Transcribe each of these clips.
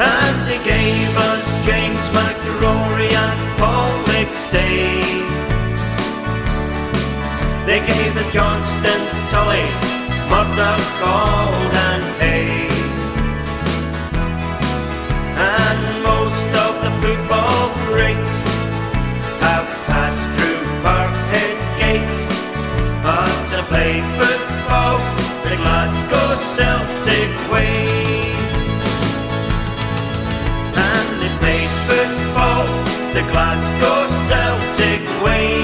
And they gave us James McRory and Paul McStay. They gave us Johnston, Tully, Murdoch, Gold and Hay. And most of the football greats have passed through Parkhead's gates. But to play football the Glasgow Celtic way. And they played football the Glasgow Celtic way.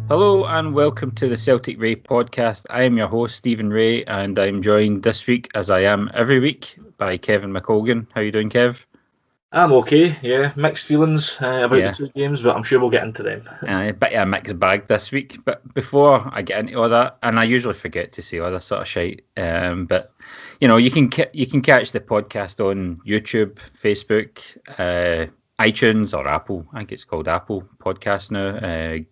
Hello and welcome to the Celtic Ray podcast. I am your host Stephen Ray, and I'm joined this week, as I am every week, by Kevin McColgan. How you doing, Kev? I'm okay, yeah. Mixed feelings about the two games, but I'm sure we'll get into them. A bit of a mixed bag this week, but before I get into all that, and I usually forget to say all this sort of shite, but you know, you can catch the podcast on YouTube, Facebook, iTunes or Apple. I think it's called Apple Podcast now.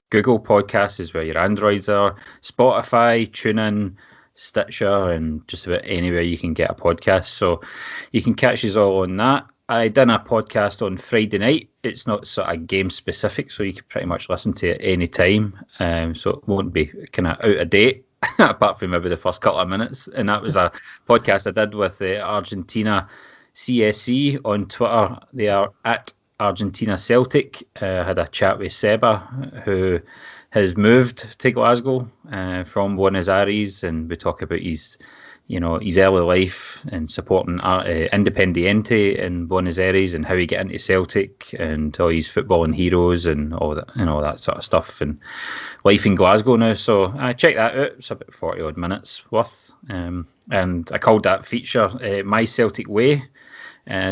Google Podcasts is where your Androids are. Spotify, TuneIn, Stitcher, and just about anywhere you can get a podcast. So you can catch us all on that. I done a podcast on Friday night. It's not sort of game specific, so you can pretty much listen to it any time. So it won't be kind of out of date, apart from maybe the first couple of minutes. And that was a podcast I did with the Argentina CSC on Twitter. They are at Argentina Celtic. Had a chat with Seba, who has moved to Glasgow from Buenos Aires, and we talk about his early life and supporting Independiente in Buenos Aires, and how he got into Celtic and all his footballing heroes and all that sort of stuff, and life in Glasgow now. So check that out. It's about 40 odd minutes worth, and I called that feature My Celtic Way.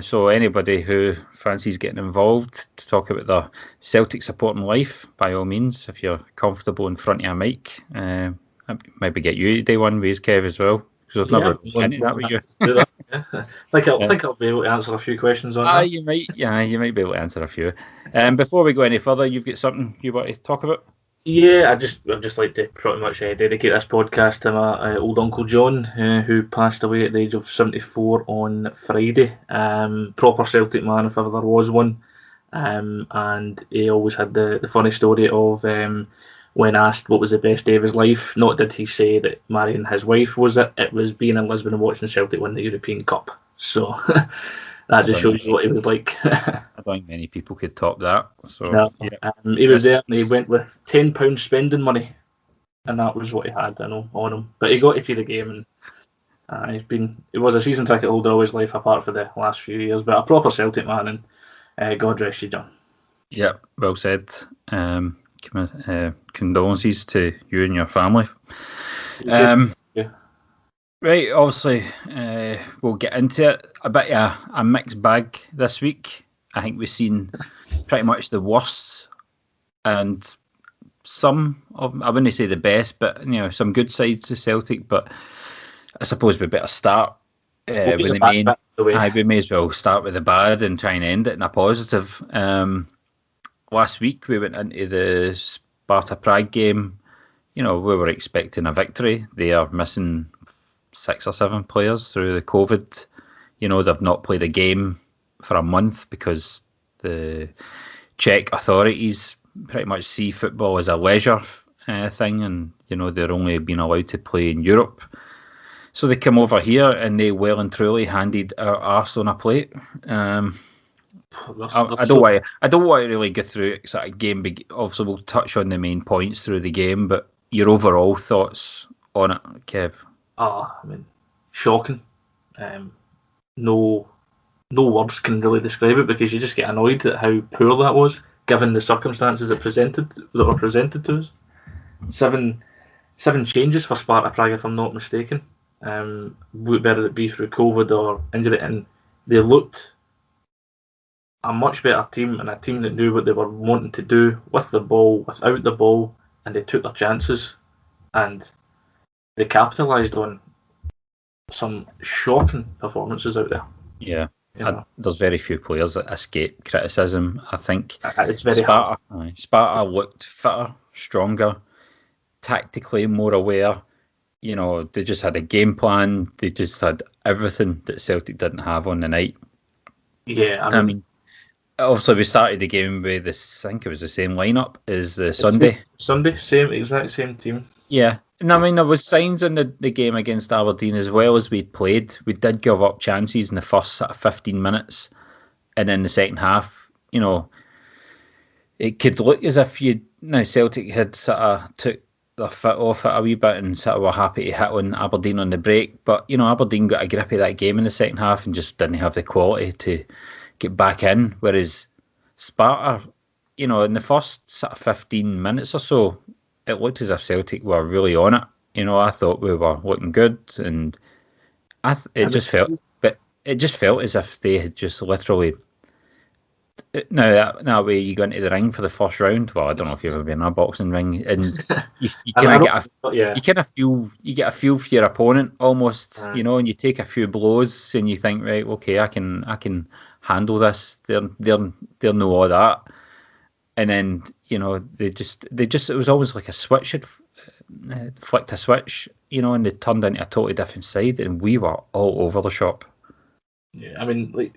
So anybody who fancies getting involved to talk about their Celtic supporting life, by all means, if you're comfortable in front of a mic, maybe get you to do one with Kev as well, because I've never been into that with you. I think I'll be able to answer a few questions on that. You might be able to answer a few. Before we go any further, you've got something you want to talk about? Yeah, I'd just like to pretty much dedicate this podcast to my old Uncle John, who passed away at the age of 74 on Friday. Proper Celtic man, if ever there was one. And he always had the funny story of when asked what was the best day of his life, not did he say that marrying his wife was it, it was being in Lisbon and watching Celtic win the European Cup. So that just shows you what he was like. I don't think many people could top that. So no. Yeah. He was there and he went with £10 spending money, and that was what he had, I know, on him. But he got to see the game, and he was a season ticket holder all his life, apart for the last few years. But a proper Celtic man, and God rest you, John. Yeah, well said. Condolences to you and your family. Right, obviously, we'll get into it. A bit of a mixed bag this week. I think we've seen pretty much the worst and some of, I wouldn't say the best, but some good sides to Celtic. But I suppose we better start with the main. We may as well start with the bad and try and end it in a positive. Last week we went into the Sparta Prague game. We were expecting a victory. They are missing 6 or 7 players through the COVID. They've not played a game for a month because the Czech authorities pretty much see football as a leisure thing, and they're only being allowed to play in Europe. So they come over here and they well and truly handed our arse on a plate. I don't want to really go through sort of game. Obviously, we'll touch on the main points through the game, but your overall thoughts on it, Kev? Shocking. No words can really describe it, because you just get annoyed at how poor that was, given the circumstances that were presented to us. Seven changes for Sparta Prague, if I'm not mistaken. Whether it be through COVID or injury, and they looked a much better team, and a team that knew what they were wanting to do with the ball, without the ball, and they took their chances, and they capitalised on some shocking performances out there. Yeah, there's very few players that escape criticism. I think it's very hard. Sparta looked fitter, stronger, tactically more aware, You know, they just had a game plan. They just had everything that Celtic didn't have on the night. Yeah, I mean, obviously we started the game with this. I think it was the same lineup as the Sunday. Sunday, exact same team. Yeah, and I mean there was signs in the game against Aberdeen as well as we'd played. We did give up chances in the first sort of 15 minutes, and in the second half, you know, it could look as if Celtic had sort of took their foot off it a wee bit and sort of were happy to hit on Aberdeen on the break. But, you know, Aberdeen got a grip of that game in the second half and just didn't have the quality to get back in. Whereas Sparta, you know, in the first sort of 15 minutes or so, it looked as if Celtic were really on it. You know, I thought we were looking good, and it just felt as if they had just literally. Now that way you go into the ring for the first round. Well, I don't know if you've ever been in a boxing ring, and you kind of get a feel for your opponent almost, you know, and you take a few blows and you think, right, okay, I can handle this. They're know all that, and then, you know, they just it was almost like a switch had flicked a switch, you know, and they turned into a totally different side, and we were all over the shop. Yeah, I mean,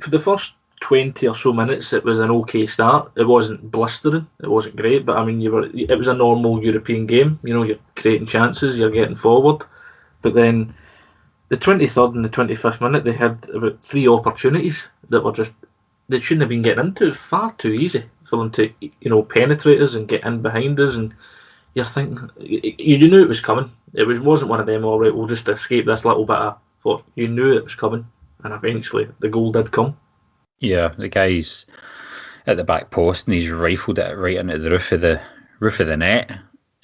for the first 20 or so minutes, it was an okay start. It wasn't blistering, it wasn't great, but I mean, it was a normal European game. You know, you're creating chances, you're getting forward. But then the 23rd and the 25th minute, they had about 3 opportunities that were just, they shouldn't have been getting into. Far too easy for them to, you know, penetrate us and get in behind us. And you're thinking, you knew it was coming. It wasn't one of them, all right, we'll just escape this little bit of thought. You knew it was coming, and eventually the goal did come. Yeah, the guy's at the back post and he's rifled it right into the roof of the net.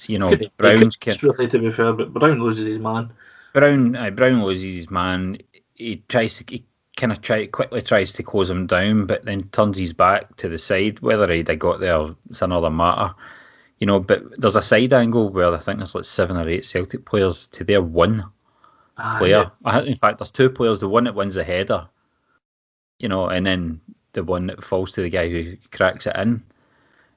You know, Brown's really, to be fair, but Brown loses his man. Brown loses his man. He tries to close him down, but then turns his back to the side. Whether he'd have got there, it's another matter. You know, but there's a side angle where I think there's like 7 or 8 Celtic players to their one player. Yeah. In fact, there's 2 players. The one that wins the header, you know, and then the one that falls to the guy who cracks it in.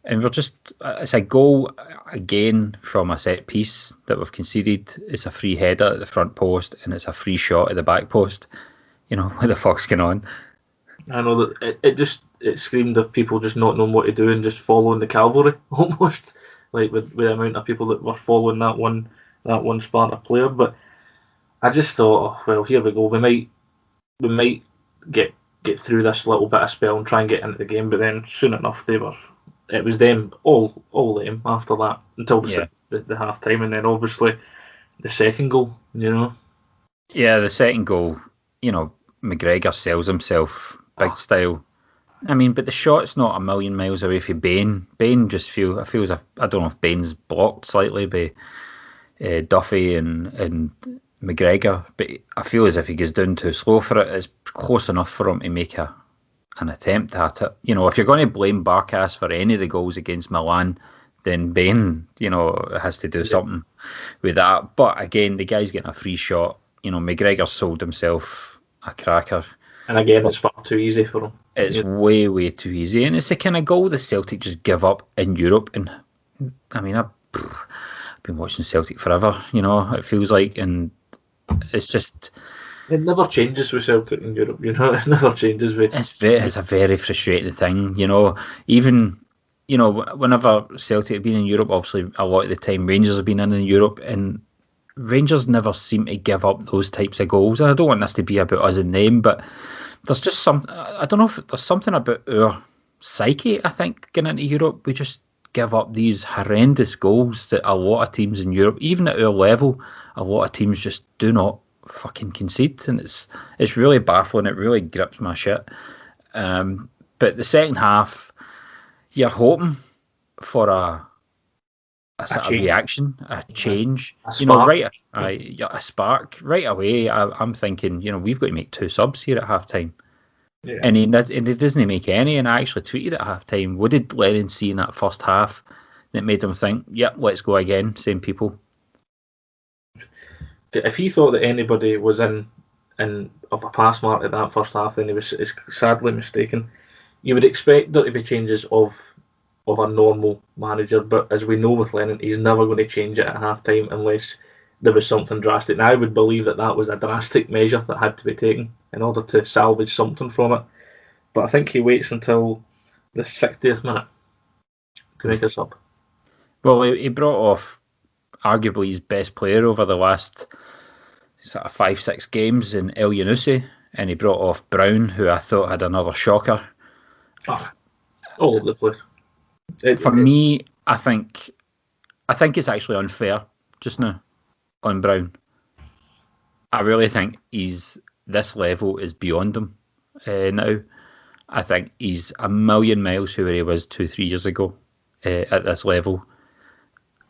And it's a goal again from a set piece that we've conceded. It's a free header at the front post and it's a free shot at the back post. You know, what the fuck's going on? I know that it screamed of people just not knowing what to do and just following the cavalry almost, like with the amount of people that were following that one Sparta player. But I just thought, oh, well, here we go. We might get through this little bit of spell and try and get into the game. But then soon enough, it was them, all them after that until the half time, and then obviously the second goal. You know. Yeah, the second goal. You know, McGregor sells himself big style. I mean, but the shot's not a million miles away from Bain. Bain just I don't know if Bain's blocked slightly by Duffy and McGregor, but I feel as if he goes down too slow for it. It's close enough for him to make an attempt at it. You know, if you're going to blame Barkas for any of the goals against Milan, then Bain, you know, has to do something with that. But again, the guy's getting a free shot. You know, McGregor sold himself a cracker. And again, it's far too easy for him. It's way, way too easy. And it's the kind of goal the Celtic just give up in Europe. And I mean, I've been watching Celtic forever, you know, it feels like. And it's just... It never changes with Celtic in Europe, you know. It never changes with... It's a very frustrating thing, you know. Even, you know, whenever Celtic have been in Europe, obviously a lot of the time Rangers have been in Europe, and Rangers never seem to give up those types of goals. And I don't want this to be about us and them, but there's just some... I don't know if there's something about our psyche, I think, getting into Europe. We just give up these horrendous goals that a lot of teams in Europe, even at our level, a lot of teams just do not fucking concede, and it's really baffling. It really grips my shit. But the second half, you're hoping for a sort of reaction, a change, a you know, right? A spark right away. I'm thinking, you know, we've got to make 2 subs here at half time. Yeah. And he doesn't make any. And I actually tweeted at half time, what did Lennon see in that first half that made him think, yep, let's go again, same people? If he thought that anybody was in of a pass mark at that first half, then he was sadly mistaken. You would expect there to be changes of a normal manager, but as we know with Lennon, he's never going to change it at half time unless there was something drastic. And I would believe that was a drastic measure that had to be taken in order to salvage something from it. But I think he waits until the 60th minute to make a sub. Well, he brought off arguably his best player over the last sort of 5-6 games in El Yunusi, and he brought off Brown, who I thought had another shocker. All over the place. For me, I think it's actually unfair just now on Brown. I really think this level is beyond him now. I think he's a million miles from where he was 2-3 years ago at this level.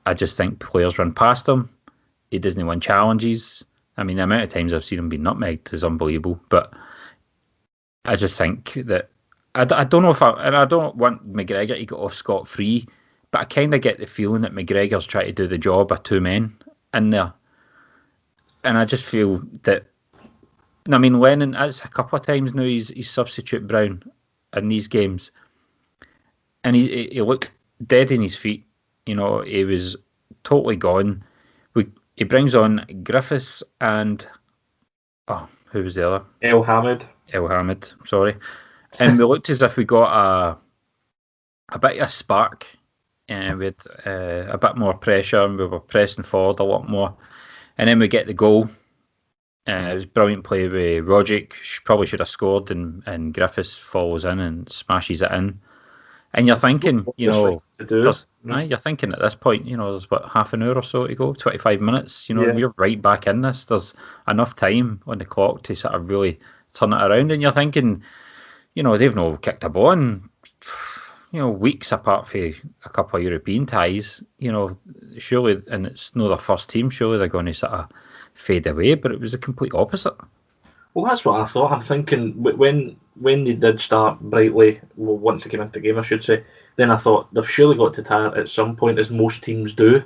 I just think players run past him. He doesn't win challenges. I mean, the amount of times I've seen him be nutmegged is unbelievable. But I just think that I don't know and I don't want McGregor to get off scot-free, but I kind of get the feeling that McGregor's trying to do the job of two men in there. And I just feel that, I mean, Lennon, that's a couple of times now he's substitute Brown in these games. And he looked dead in his feet. You know, he was totally gone. He brings on Griffiths and who was the other? El Hamid, sorry. And we looked as if we got a bit of a spark. We had a bit more pressure, and we were pressing forward a lot more. And then we get the goal. It was brilliant play with Roderick. Probably should have scored, and Griffiths follows in and smashes it in. And you're thinking, you're thinking at this point, there's about half an hour or so to go, 25 minutes. We're right back in this. There's enough time on the clock to sort of really turn it around. And you're thinking, they've not kicked a ball in, weeks apart from a couple of European ties. Surely, and it's not their first team, surely they're going to sort of fade away. But it was the complete opposite. Well, that's what I thought. I'm thinking when they did start brightly, well, once they came into the game, I should say, then I thought they've surely got to tire at some point, as most teams do.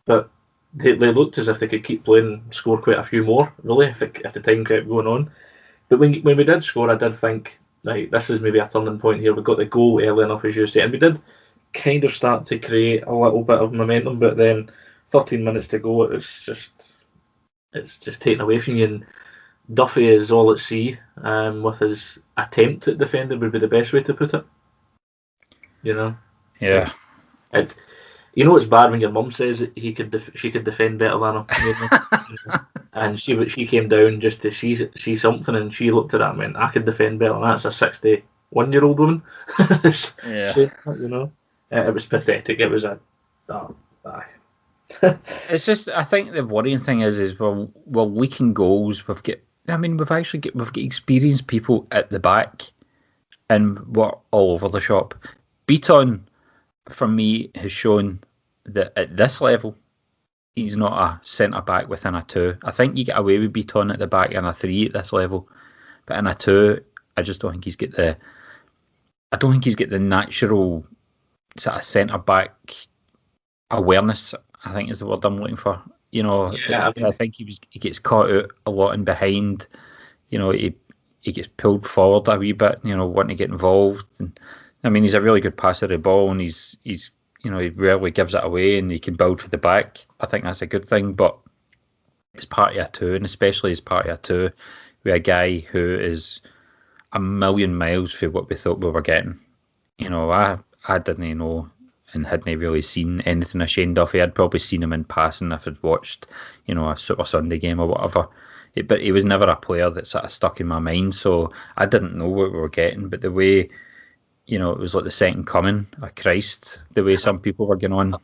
But they looked as if they could keep playing and score quite a few more, really, if the time kept going on. But when we did score, I did think, right, this is maybe a turning point here. We got the goal early enough, as you say, and we did kind of start to create a little bit of momentum. But then 13 minutes to go, it's just taken away from you. And Duffy is all at sea with his attempt at defending, would be the best way to put it. Yeah. It's it's bad when your mum says that she could defend better than him. And she came down just to see something, and she looked at that and went, I could defend better than that. It's a 61-year-old woman. It was pathetic. It was It's just, I think the worrying thing is we're leaking goals. We've got experienced people at the back, and we're all over the shop. Beaton, for me, has shown that at this level, he's not a centre back within a 2. I think you get away with Beaton at the back in a 3 at this level, but in a 2, I just don't think he's got the. I don't think he's got the natural sort of centre back awareness, I think is the word I'm looking for. I think he gets caught out a lot in behind. He gets pulled forward a wee bit. Wanting to get involved. And I mean, he's a really good passer of the ball, and he's he rarely gives it away, and he can build for the back. I think that's a good thing. But it's part of a 2, and especially as part of a 2 with a guy who is a million miles from what we thought we were getting. I didn't know and hadn't really seen anything of Shane Duffy. I'd probably seen him in passing if I'd watched, a Super Sunday game or whatever. But he was never a player that sort of stuck in my mind, so I didn't know what we were getting. But the way, it was like the second coming of Christ, the way some people were going on,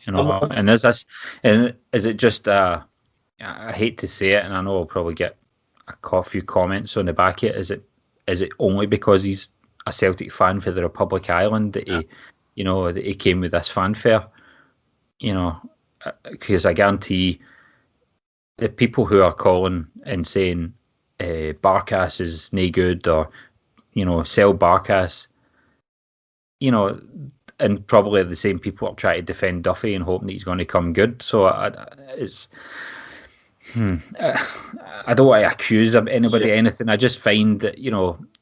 And is it just, I hate to say it, and I know I'll probably get a few comments on the back of it, is it only because he's a Celtic fan for the Republic Island that that he came with this fanfare? Because I guarantee the people who are calling and saying Barkas is no good, or sell Barkas, and probably the same people are trying to defend Duffy and hoping that he's going to come good. So it's I don't want to accuse anybody of anything. I just find that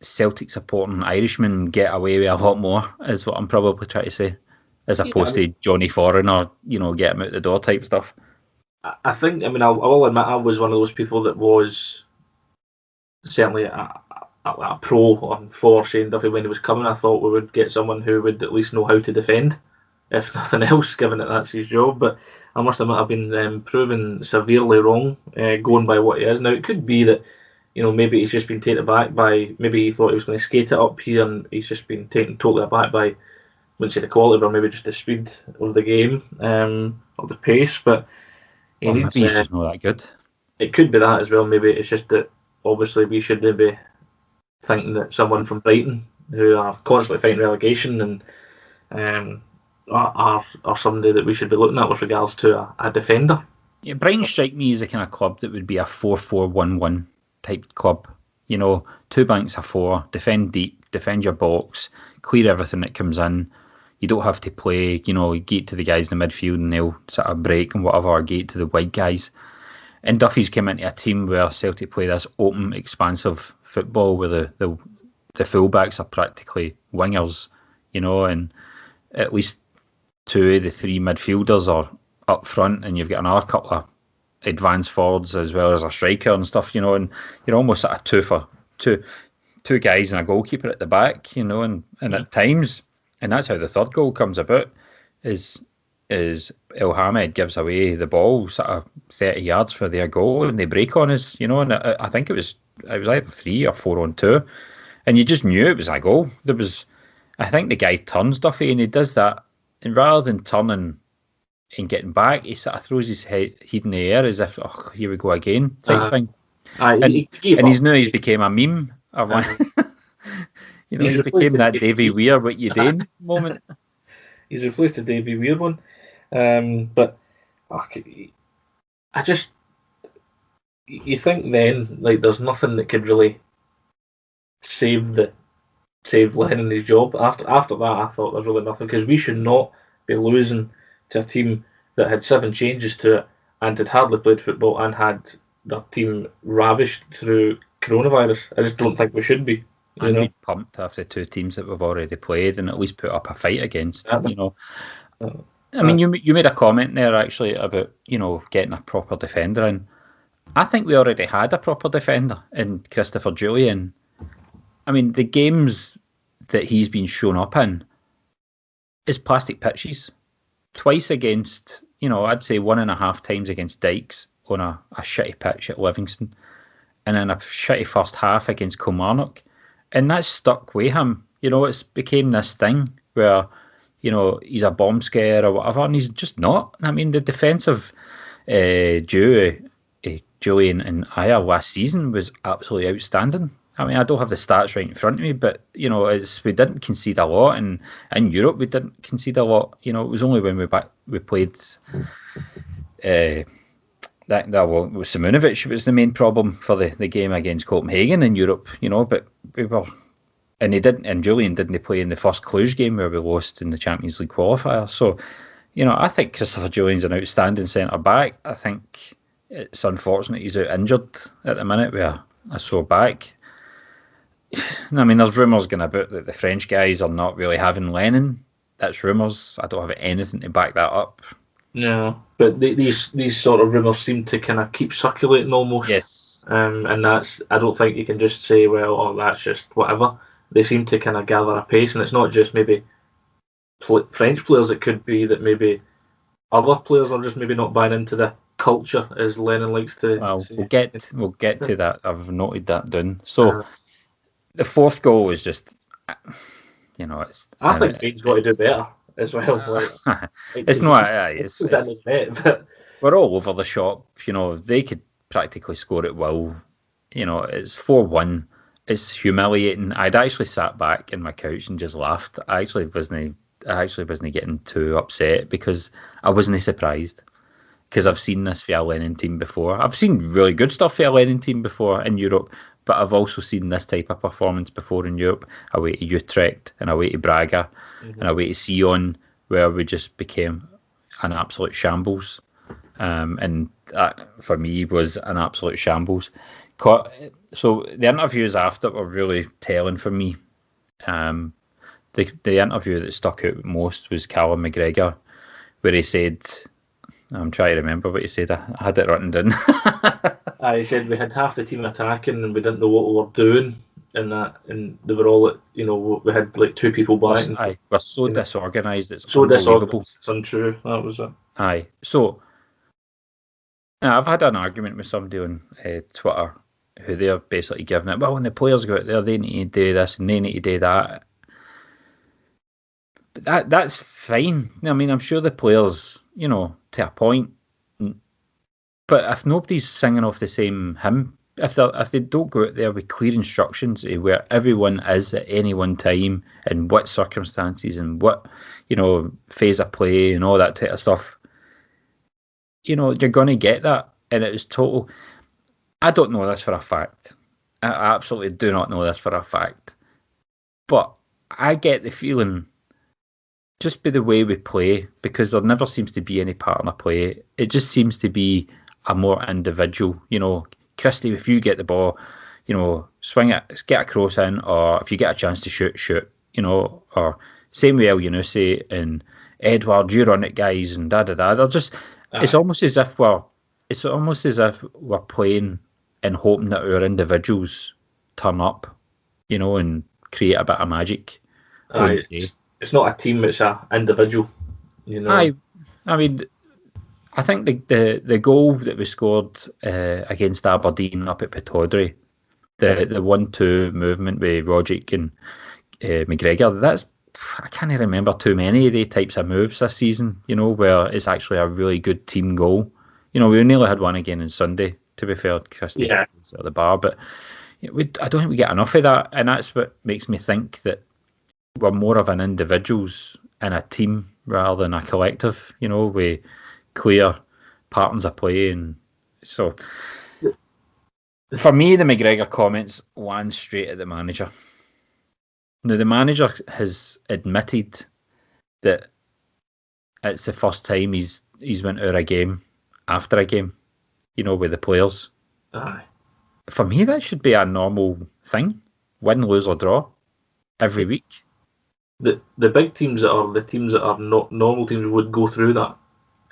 Celtic supporting Irishmen get away with a lot more, is what I'm probably trying to say, as opposed to Johnny Foreign or get him out the door type stuff. I think, I mean, I'll admit I was one of those people that was certainly a pro on for Shane Duffy when he was coming. I thought we would get someone who would at least know how to defend, if nothing else, given that that's his job. But I must admit I've been proven severely wrong going by what he is. Now, it could be that, maybe he's just been taken aback by, maybe he thought he was going to skate it up here and he's just been taken totally aback by, I wouldn't say the quality, but maybe just the speed of the game, of the pace. But maybe he's just not that good. It could be that as well. Maybe it's just that obviously we should be thinking that someone from Brighton, who are constantly fighting relegation, and are somebody that we should be looking at with regards to a defender. Yeah, Brighton strike me as a kind of club that would be a 4-4-1-1 type club. 2 banks of 4, defend deep, defend your box, clear everything that comes in. You don't have to play, get to the guys in the midfield and they'll sort of break and whatever, or get to the wide guys. And Duffy's came into a team where Celtic play this open, expansive football where the fullbacks are practically wingers, and at least 2 of the 3 midfielders are up front, and you've got another couple of advanced forwards as well as a striker and stuff, and you're almost at a 2 guys and a goalkeeper at the back, and at times, and that's how the third goal comes about, is El Hamed gives away the ball sort of 30 yards for their goal and they break on us, and I think it was either 3 or 4 on 2, and you just knew it was a goal. I think the guy turns Duffy and he does that, and rather than turning and getting back, he sort of throws his head in the air as if, oh, here we go again type thing. And he's now he's became a meme. He's became that Davy Weir what you doing moment. He's replaced the Davy Weir one. But you think then, like, there's nothing that could really save Lennon his job. After that, I thought there's really nothing, because we should not be losing to a team that had 7 changes to it and had hardly played football and had their team ravished through coronavirus. I just don't think we should be. I'd be pumped after 2 teams that we've already played and at least put up a fight against. I mean, you made a comment there actually about getting a proper defender in. I think we already had a proper defender in Christopher Julian. I mean, the games that he's been shown up in is plastic pitches. Twice against, I'd say 1.5 times against Dykes on a shitty pitch at Livingston, and then a shitty first half against Kilmarnock. And that's stuck with him. It's became this thing where, he's a bomb scare or whatever, and he's just not. I mean, the defensive duo, Julian and Aya last season was absolutely outstanding. I mean, I don't have the stats right in front of me, but, we didn't concede a lot, and in Europe we didn't concede a lot. It was only when we played with Simunovic, it was the main problem for the game against Copenhagen in Europe, but we were, and Julian didn't play in the first Cluj game where we lost in the Champions League qualifier. So, I think Christopher Julian's an outstanding centre back. I think it's unfortunate he's out injured at the minute with a sore back. I mean, there's rumours going about that the French guys are not really having Lennon. That's rumours. I don't have anything to back that up. No, but these sort of rumours seem to kind of keep circulating almost. Yes. And that's, I don't think you can just say, well, that's just whatever. They seem to kind of gather a pace, and it's not just maybe French players. It could be that maybe other players are just maybe not buying into the culture, as Lennon likes to say. We'll get to that. I've noted that down. So the 4th goal was just, it's. I think Bain's got to do better as well. It's not. It's in the net, but we're all over the shop. They could practically score at will. It's 4-1. It's humiliating. I'd actually sat back in my couch and just laughed. I actually wasn't getting too upset because I wasn't surprised, because I've seen this for a Lennon team before. I've seen really good stuff for a Lennon team before in Europe, but I've also seen this type of performance before in Europe, away to Utrecht and away to Braga and away to Sion, where we just became an absolute shambles. And that, for me, was an absolute shambles. So the interviews after were really telling for me. The interview that stuck out most was Callum McGregor, where he said, I'm trying to remember what you said. I had it written down. I said we had half the team attacking and we didn't know what we were doing, and they were all, we had like 2 people back. We're so disorganised. It's so unbelievable. It's untrue. That was it. Aye. So now I've had an argument with somebody on Twitter who they're basically giving it. Well, when the players go out there, they need to do this and they need to do that. But that's fine. I mean, I'm sure the players, to a point. But if nobody's singing off the same hymn, if they don't go out there with clear instructions of where everyone is at any one time and what circumstances and what, phase of play and all that type of stuff, you're going to get that. And it was total. I don't know this for a fact. I absolutely do not know this for a fact. But I get the feeling, just by the way we play, because there never seems to be any partner play, it just seems to be a more individual, Christie, if you get the ball, swing it, get a cross in, or if you get a chance to shoot, or same way El Yunusi and Edward, you're on it, guys, and da-da-da. They're just, it's almost as if we're playing and hoping that our individuals turn up, and create a bit of magic. It's not a team, it's an individual, I mean, I think the goal that we scored against Aberdeen up at Pittodrie, the 1-2 movement with Rogic and McGregor, I can't remember too many of the types of moves this season, where it's actually a really good team goal. We nearly had one again on Sunday, to be fair, Christie at the bar, but I don't think we get enough of that, and that's what makes me think that we're more of an individuals and a team rather than a collective, with clear patterns of play. And so for me, the McGregor comments land straight at the manager. Now, the manager has admitted that it's the first time he's went out a game after a game, with the players. Aye. For me, that should be a normal thing. Win, lose or draw every week. The big teams that are not normal teams would go through that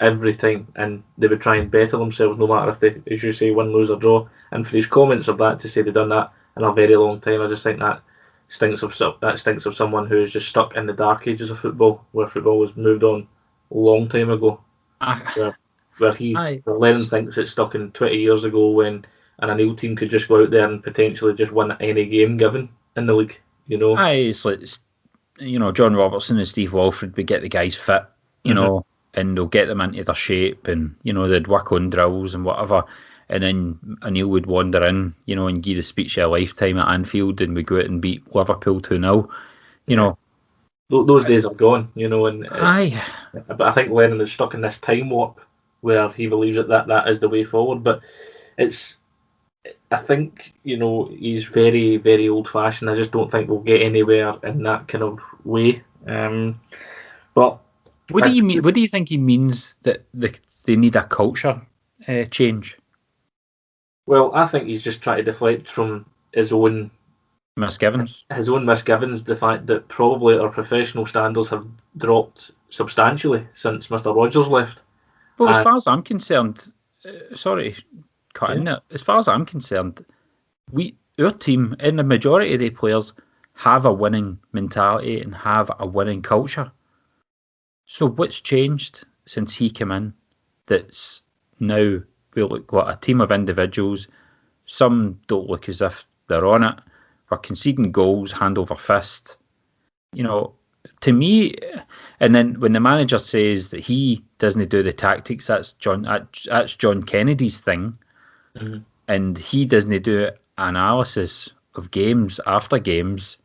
every time, and they would try and better themselves no matter if they, as you say, win, lose or draw. And for his comments of that, to say they've done that in a very long time, I just think that stinks of someone who is just stuck in the dark ages of football, where football was moved on a long time ago. Where Lennon thinks it's stuck in 20 years ago when an O'Neill team could just go out there and potentially just win any game given in the league. It's like, John Robertson and Steve Walford would get the guys fit, and they'll get them into their shape, and they'd work on drills and whatever, and then O'Neill would wander in, and give the speech of a lifetime at Anfield, and we go out and beat Liverpool 2-0. Those days are gone, and but I think Lennon is stuck in this time warp where he believes that is the way forward. But I think he's very, very old fashioned. I just don't think we'll get anywhere in that kind of way. But what do you mean? What do you think he means that they need a culture change? Well, I think he's just trying to deflect from his own misgivings. The fact that probably our professional standards have dropped substantially since Mr. Rodgers left. Well, as far as I'm concerned, sorry, cutting it. As far as I'm concerned, our team and the majority of the players have a winning mentality and have a winning culture. So what's changed since he came in? That's now we look like a team of individuals. Some don't look as if they're on it. We're conceding goals hand over fist. To me, and then when the manager says that he doesn't do the tactics, that's John Kennedy's thing, and he doesn't do analysis of games after games.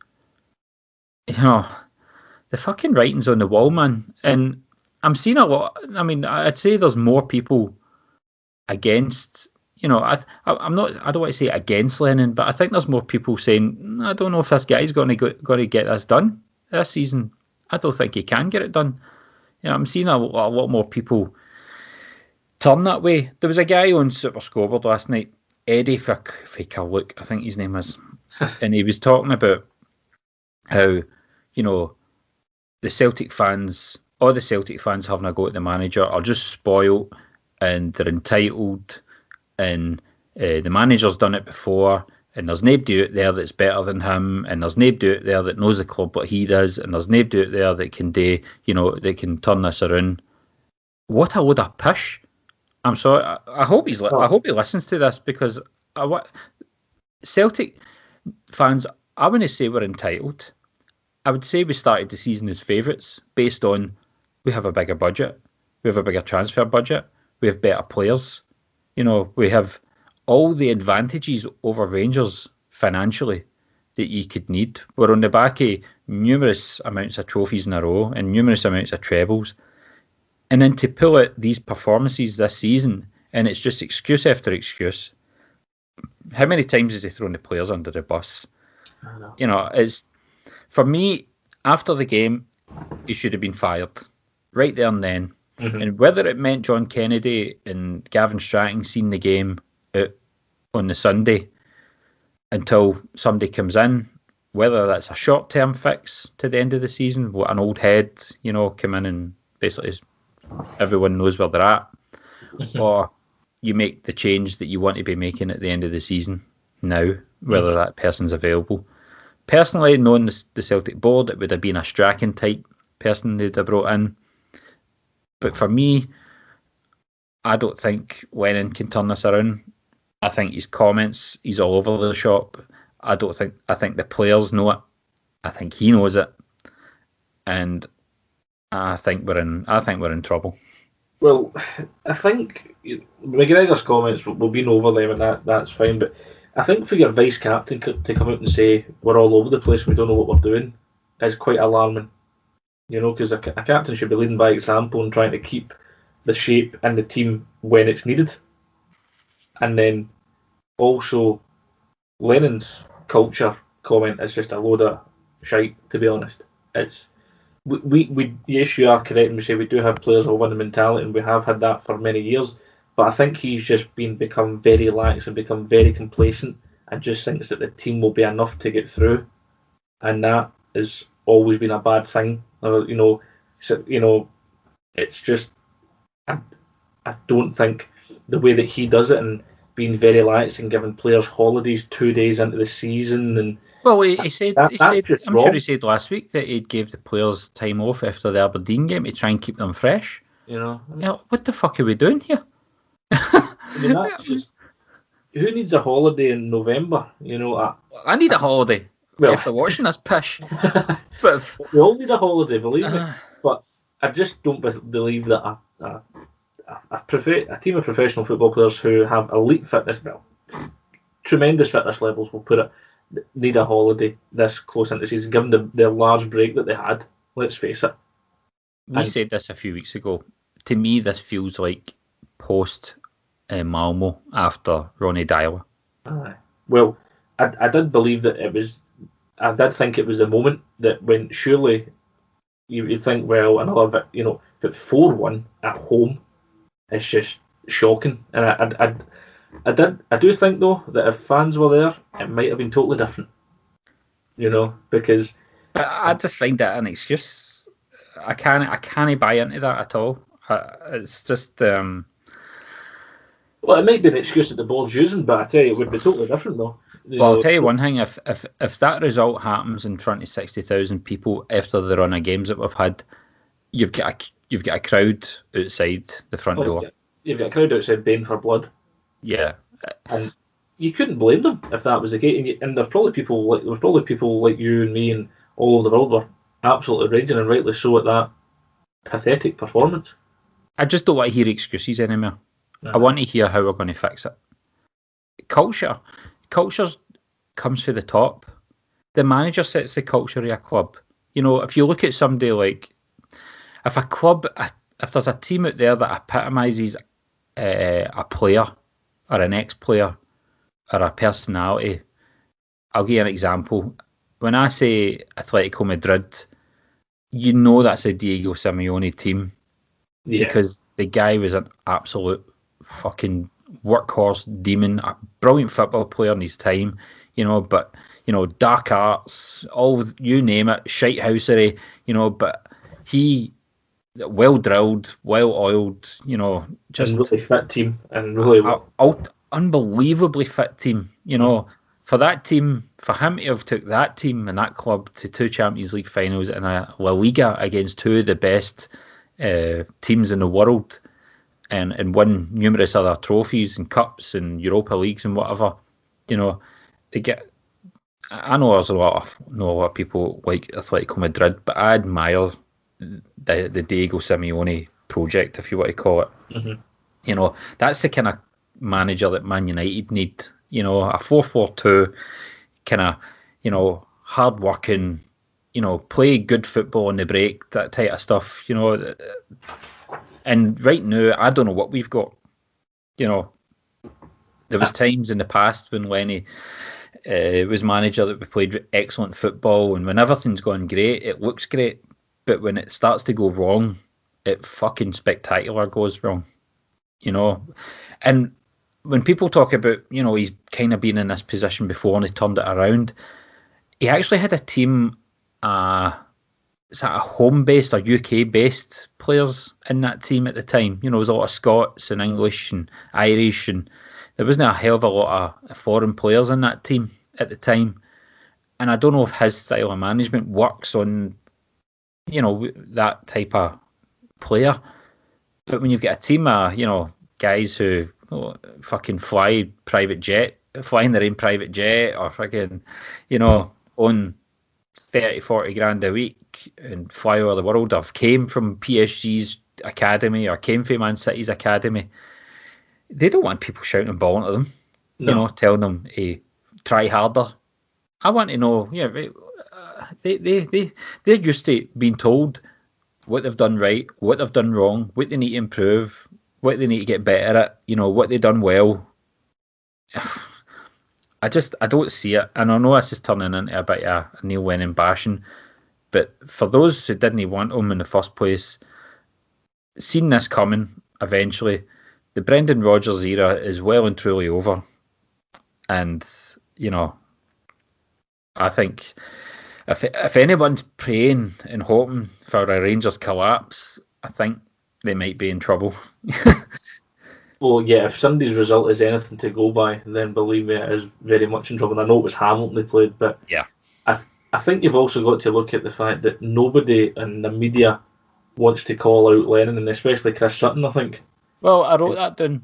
The fucking writing's on the wall, man. And I'm seeing a lot. I mean, I'd say there's more people against. I don't want to say against Lennon, but I think there's more people saying, I don't know if this guy's going to get this done this season. I don't think he can get it done. I'm seeing a lot more people turn that way. There was a guy on Super Scoreboard last night, Eddie Fickerlook, I think his name is, and he was talking about how, the Celtic fans, all the Celtic fans having a go at the manager are just spoiled and they're entitled, and the manager's done it before, and there's nobody out there that's better than him, and there's nobody out there that knows the club what he does, and there's nobody out there that can do, they can turn this around. What a load of pish! I'm sorry. I hope I hope he listens to this, because Celtic fans, I wouldn't say we're entitled. I would say we started the season as favourites based on we have a bigger budget, we have a bigger transfer budget, we have better players. We have all the advantages over Rangers financially that you could need. We're on the back of numerous amounts of trophies in a row and numerous amounts of trebles. And then to pull out these performances this season, and it's just excuse after excuse. How many times has he thrown the players under the bus? I know. It's, for me, after the game, he should have been fired right there and then. Mm-hmm. And whether it meant John Kennedy and Gavin Stratton seeing the game out on the Sunday until somebody comes in, whether that's a short-term fix to the end of the season, an old head, come in and basically everyone knows where they're at, or you make the change that you want to be making at the end of the season now, whether that person's available. Personally, knowing the Celtic board, it would have been a Strachan type person they'd have brought in. But for me, I don't think Lennon can turn this around. I think his comments, he's all over the shop. I think the players know it. I think he knows it. And I think we're in trouble. Well, I think McGregor's comments, we've been over them, and that's fine. But I think for your vice captain to come out and say we're all over the place, we don't know what we're doing, is quite alarming. Because a captain should be leading by example and trying to keep the shape and the team when it's needed. And then also Lennon's culture comment is just a load of shite, to be honest. It's we yes, you are correct, and we say we do have players with a winning mentality, and we have had that for many years. But I think he's just become very lax and become very complacent, and just thinks that the team will be enough to get through, and that has always been a bad thing. It's just I don't think the way that he does it, and being very lax and giving players holidays 2 days into the season, and well, he said I'm wrong. sure he said last week that he gave the players time off after the Aberdeen game to try and keep them fresh. What the fuck are we doing here? That's just, who needs a holiday in November? I need a holiday after watching this pish. But we all need a holiday, believe me. But I just don't believe that a team of professional football players who have elite fitness, tremendous fitness levels, will put it, need a holiday this close into the season, given their large break that they had. Let's face it. We said this a few weeks ago. To me, this feels like post Malmo after Ronnie Dyler. Well, I did believe that it was. I did think it was the moment that when surely you'd think, well, another bit, but 4-1 at home is just shocking. And I do think though that if fans were there, it might have been totally different. Because I just find that an excuse. I can't buy into that at all. It's just. Well, it might be an excuse that the board's using, but I tell you, it would be totally different though. I'll tell you one thing: if that result happens in front of 60,000 people after the run of games that we've had, you've got a crowd outside the front door. You've got a crowd outside baying for blood. Yeah, and you couldn't blame them if that was the case. And there's probably people like you and me and all over the world were absolutely raging, and rightly so, at that pathetic performance. I just don't want to hear excuses anymore. No. I want to hear how we're going to fix it. Culture comes from the top. The manager sets the culture of a club. If you look at somebody like, if there's a team out there that epitomises a player or an ex-player or a personality, I'll give you an example. When I say Atletico Madrid, that's a Diego Simeone team. Yeah. Because the guy was an absolute fucking workhorse demon, a brilliant football player in his time, but dark arts, all, you name it, shitehousery, but he well drilled, well oiled, just and really fit team, and really unbelievably fit team. For that team, for him to have took that team and that club to 2 Champions League finals and a La Liga against 2 of the best teams in the world, and won numerous other trophies and cups and Europa Leagues and whatever, they get. I know there's a lot of people like Atletico Madrid, but I admire the Diego Simeone project, if you want to call it. Mm-hmm. That's the kind of manager that Man United need. A 4-4-2, kind of, hard working, play good football on the break, that type of stuff. And right now, I don't know what we've got. There was times in the past when Lenny was manager that we played excellent football, and when everything's going great, it looks great. But when it starts to go wrong, it fucking spectacular goes wrong. And when people talk about, he's kind of been in this position before and he turned it around, he actually had a team, sort of home-based or UK-based players in that team at the time. There was a lot of Scots and English and Irish, and there wasn't a hell of a lot of foreign players in that team at the time. And I don't know if his style of management works on, that type of player. But when you've got a team of, guys who fucking flying their own private jet, or fucking, own 30, 40 grand a week and fly over the world, or came from PSG's academy or came from Man City's academy, they don't want people shouting and bawling at them, telling them, hey, try harder. I want to know, they're used to being told what they've done right, what they've done wrong, what they need to improve, what they need to get better at, what they've done well. I don't see it, and I know this is turning into a bit of a Neil Lennon bashing, but for those who didn't want him in the first place, seen this coming eventually, the Brendan Rodgers era is well and truly over. And, I think if anyone's praying and hoping for a Rangers collapse, I think they might be in trouble. Well, yeah, if somebody's result is anything to go by, then believe me, it is very much in trouble. And I know it was Hamilton they played, but yeah, I think you've also got to look at the fact that nobody in the media wants to call out Lennon, and especially Chris Sutton, I think. Well, I wrote that down.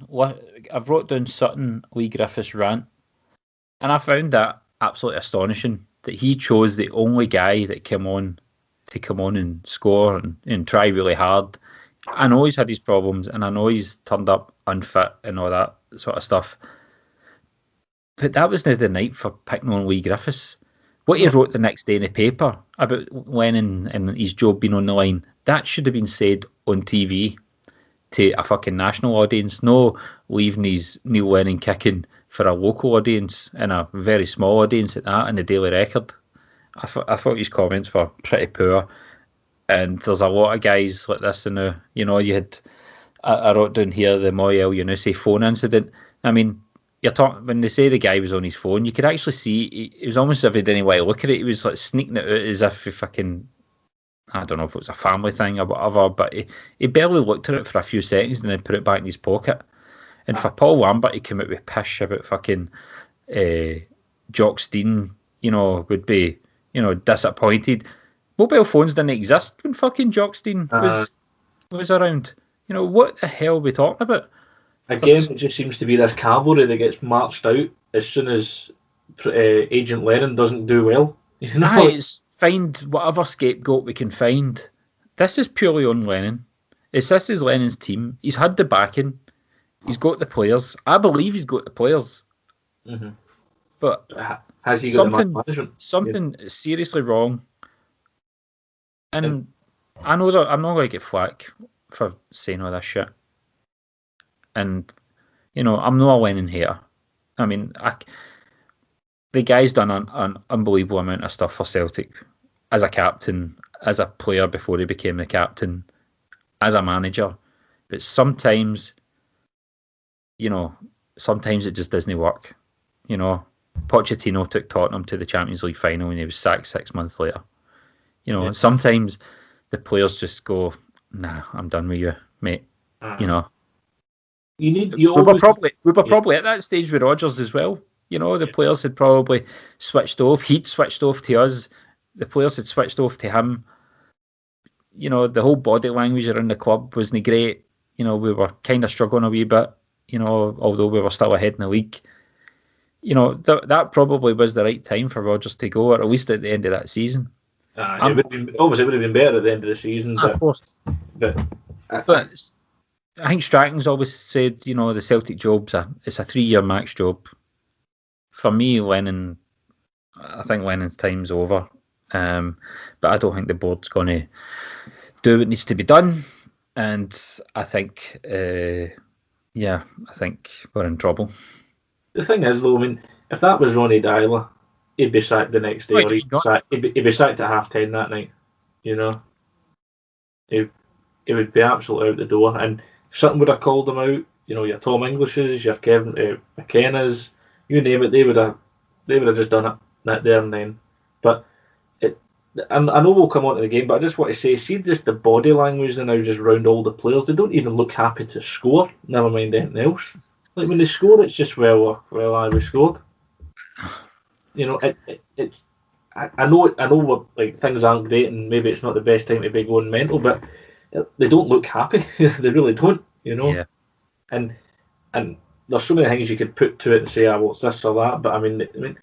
I've wrote down Sutton, Lee Griffiths rant, and I found that absolutely astonishing that he chose the only guy that came on and score and try really hard. I know he's had his problems, and I know he's turned up unfit and all that sort of stuff. But that was not the night for picking on Lee Griffiths. What he wrote the next day in the paper about Lennon and his job being on the line, that should have been said on TV to a fucking national audience. No leaving his Neil Lennon kicking for a local audience and a very small audience at that in the Daily Record. I thought his comments were pretty poor. And there's a lot of guys like this in the, you had, I wrote down here, the Moy El Yunusi phone incident. I mean, when they say the guy was on his phone, you could actually see, it was almost as if he didn't want to look at it. He was like sneaking it out as if he fucking, I don't know if it was a family thing or whatever, but he barely looked at it for a few seconds and then put it back in his pocket. And for Paul Lambert, he came out with pish about fucking Jock Stein, would be, disappointed. Mobile phones didn't exist when fucking Jock Stein was around. What the hell are we talking about? Again, it just seems to be this cavalry that gets marched out as soon as Agent Lennon doesn't do well. It's find whatever scapegoat we can find. This is purely on Lennon. This is Lennon's team. He's had the backing. He's got the players. I believe he's got the players. Mm-hmm. But has he got the management? Something is seriously wrong. And I know that I'm not going to get flack for saying all this shit. And, I'm not a Lennon hater. I mean, the guy's done an unbelievable amount of stuff for Celtic as a captain, as a player before he became the captain, as a manager. But sometimes it just doesn't work. Pochettino took Tottenham to the Champions League final and he was sacked 6 months later. Sometimes the players just go, nah, I'm done with you, mate. You know. You we were always probably at that stage with Rodgers as well. You know, the players had probably switched off. He'd switched off to us. The players had switched off to him. You know, the whole body language around the club wasn't great. You know, we were kind of struggling a wee bit. You know, although we were still ahead in the league. You know, that probably was the right time for Rodgers to go, or at least at the end of that season. It would have been better at the end of the season, of course. But I think Strachan's always said, you know, the Celtic job's it's a 3-year max job. For me, I think Lennon's time's over. But I don't think the board's going to do what needs to be done. And I think, I think we're in trouble. The thing is, though, I mean, if that was Ronnie Dyler, he'd be sacked the next day, or he'd be sacked at 10:30 that night. You know, he would be absolutely out the door, and something would have called him out. You know, your Tom Englishes, your Kevin McKenna's, you name it, they would have just done it that there and then. But I know we'll come on to the game, but I just want to say, see just the body language now just round all the players. They don't even look happy to score. Never mind anything else. Like when they score, it's just we scored. You know, I know what, like, things aren't great, and maybe it's not the best time to be going mental, but they don't look happy. They really don't. You know. Yeah. And there's so many things you could put to it and say, well, it's this or that. But I mean,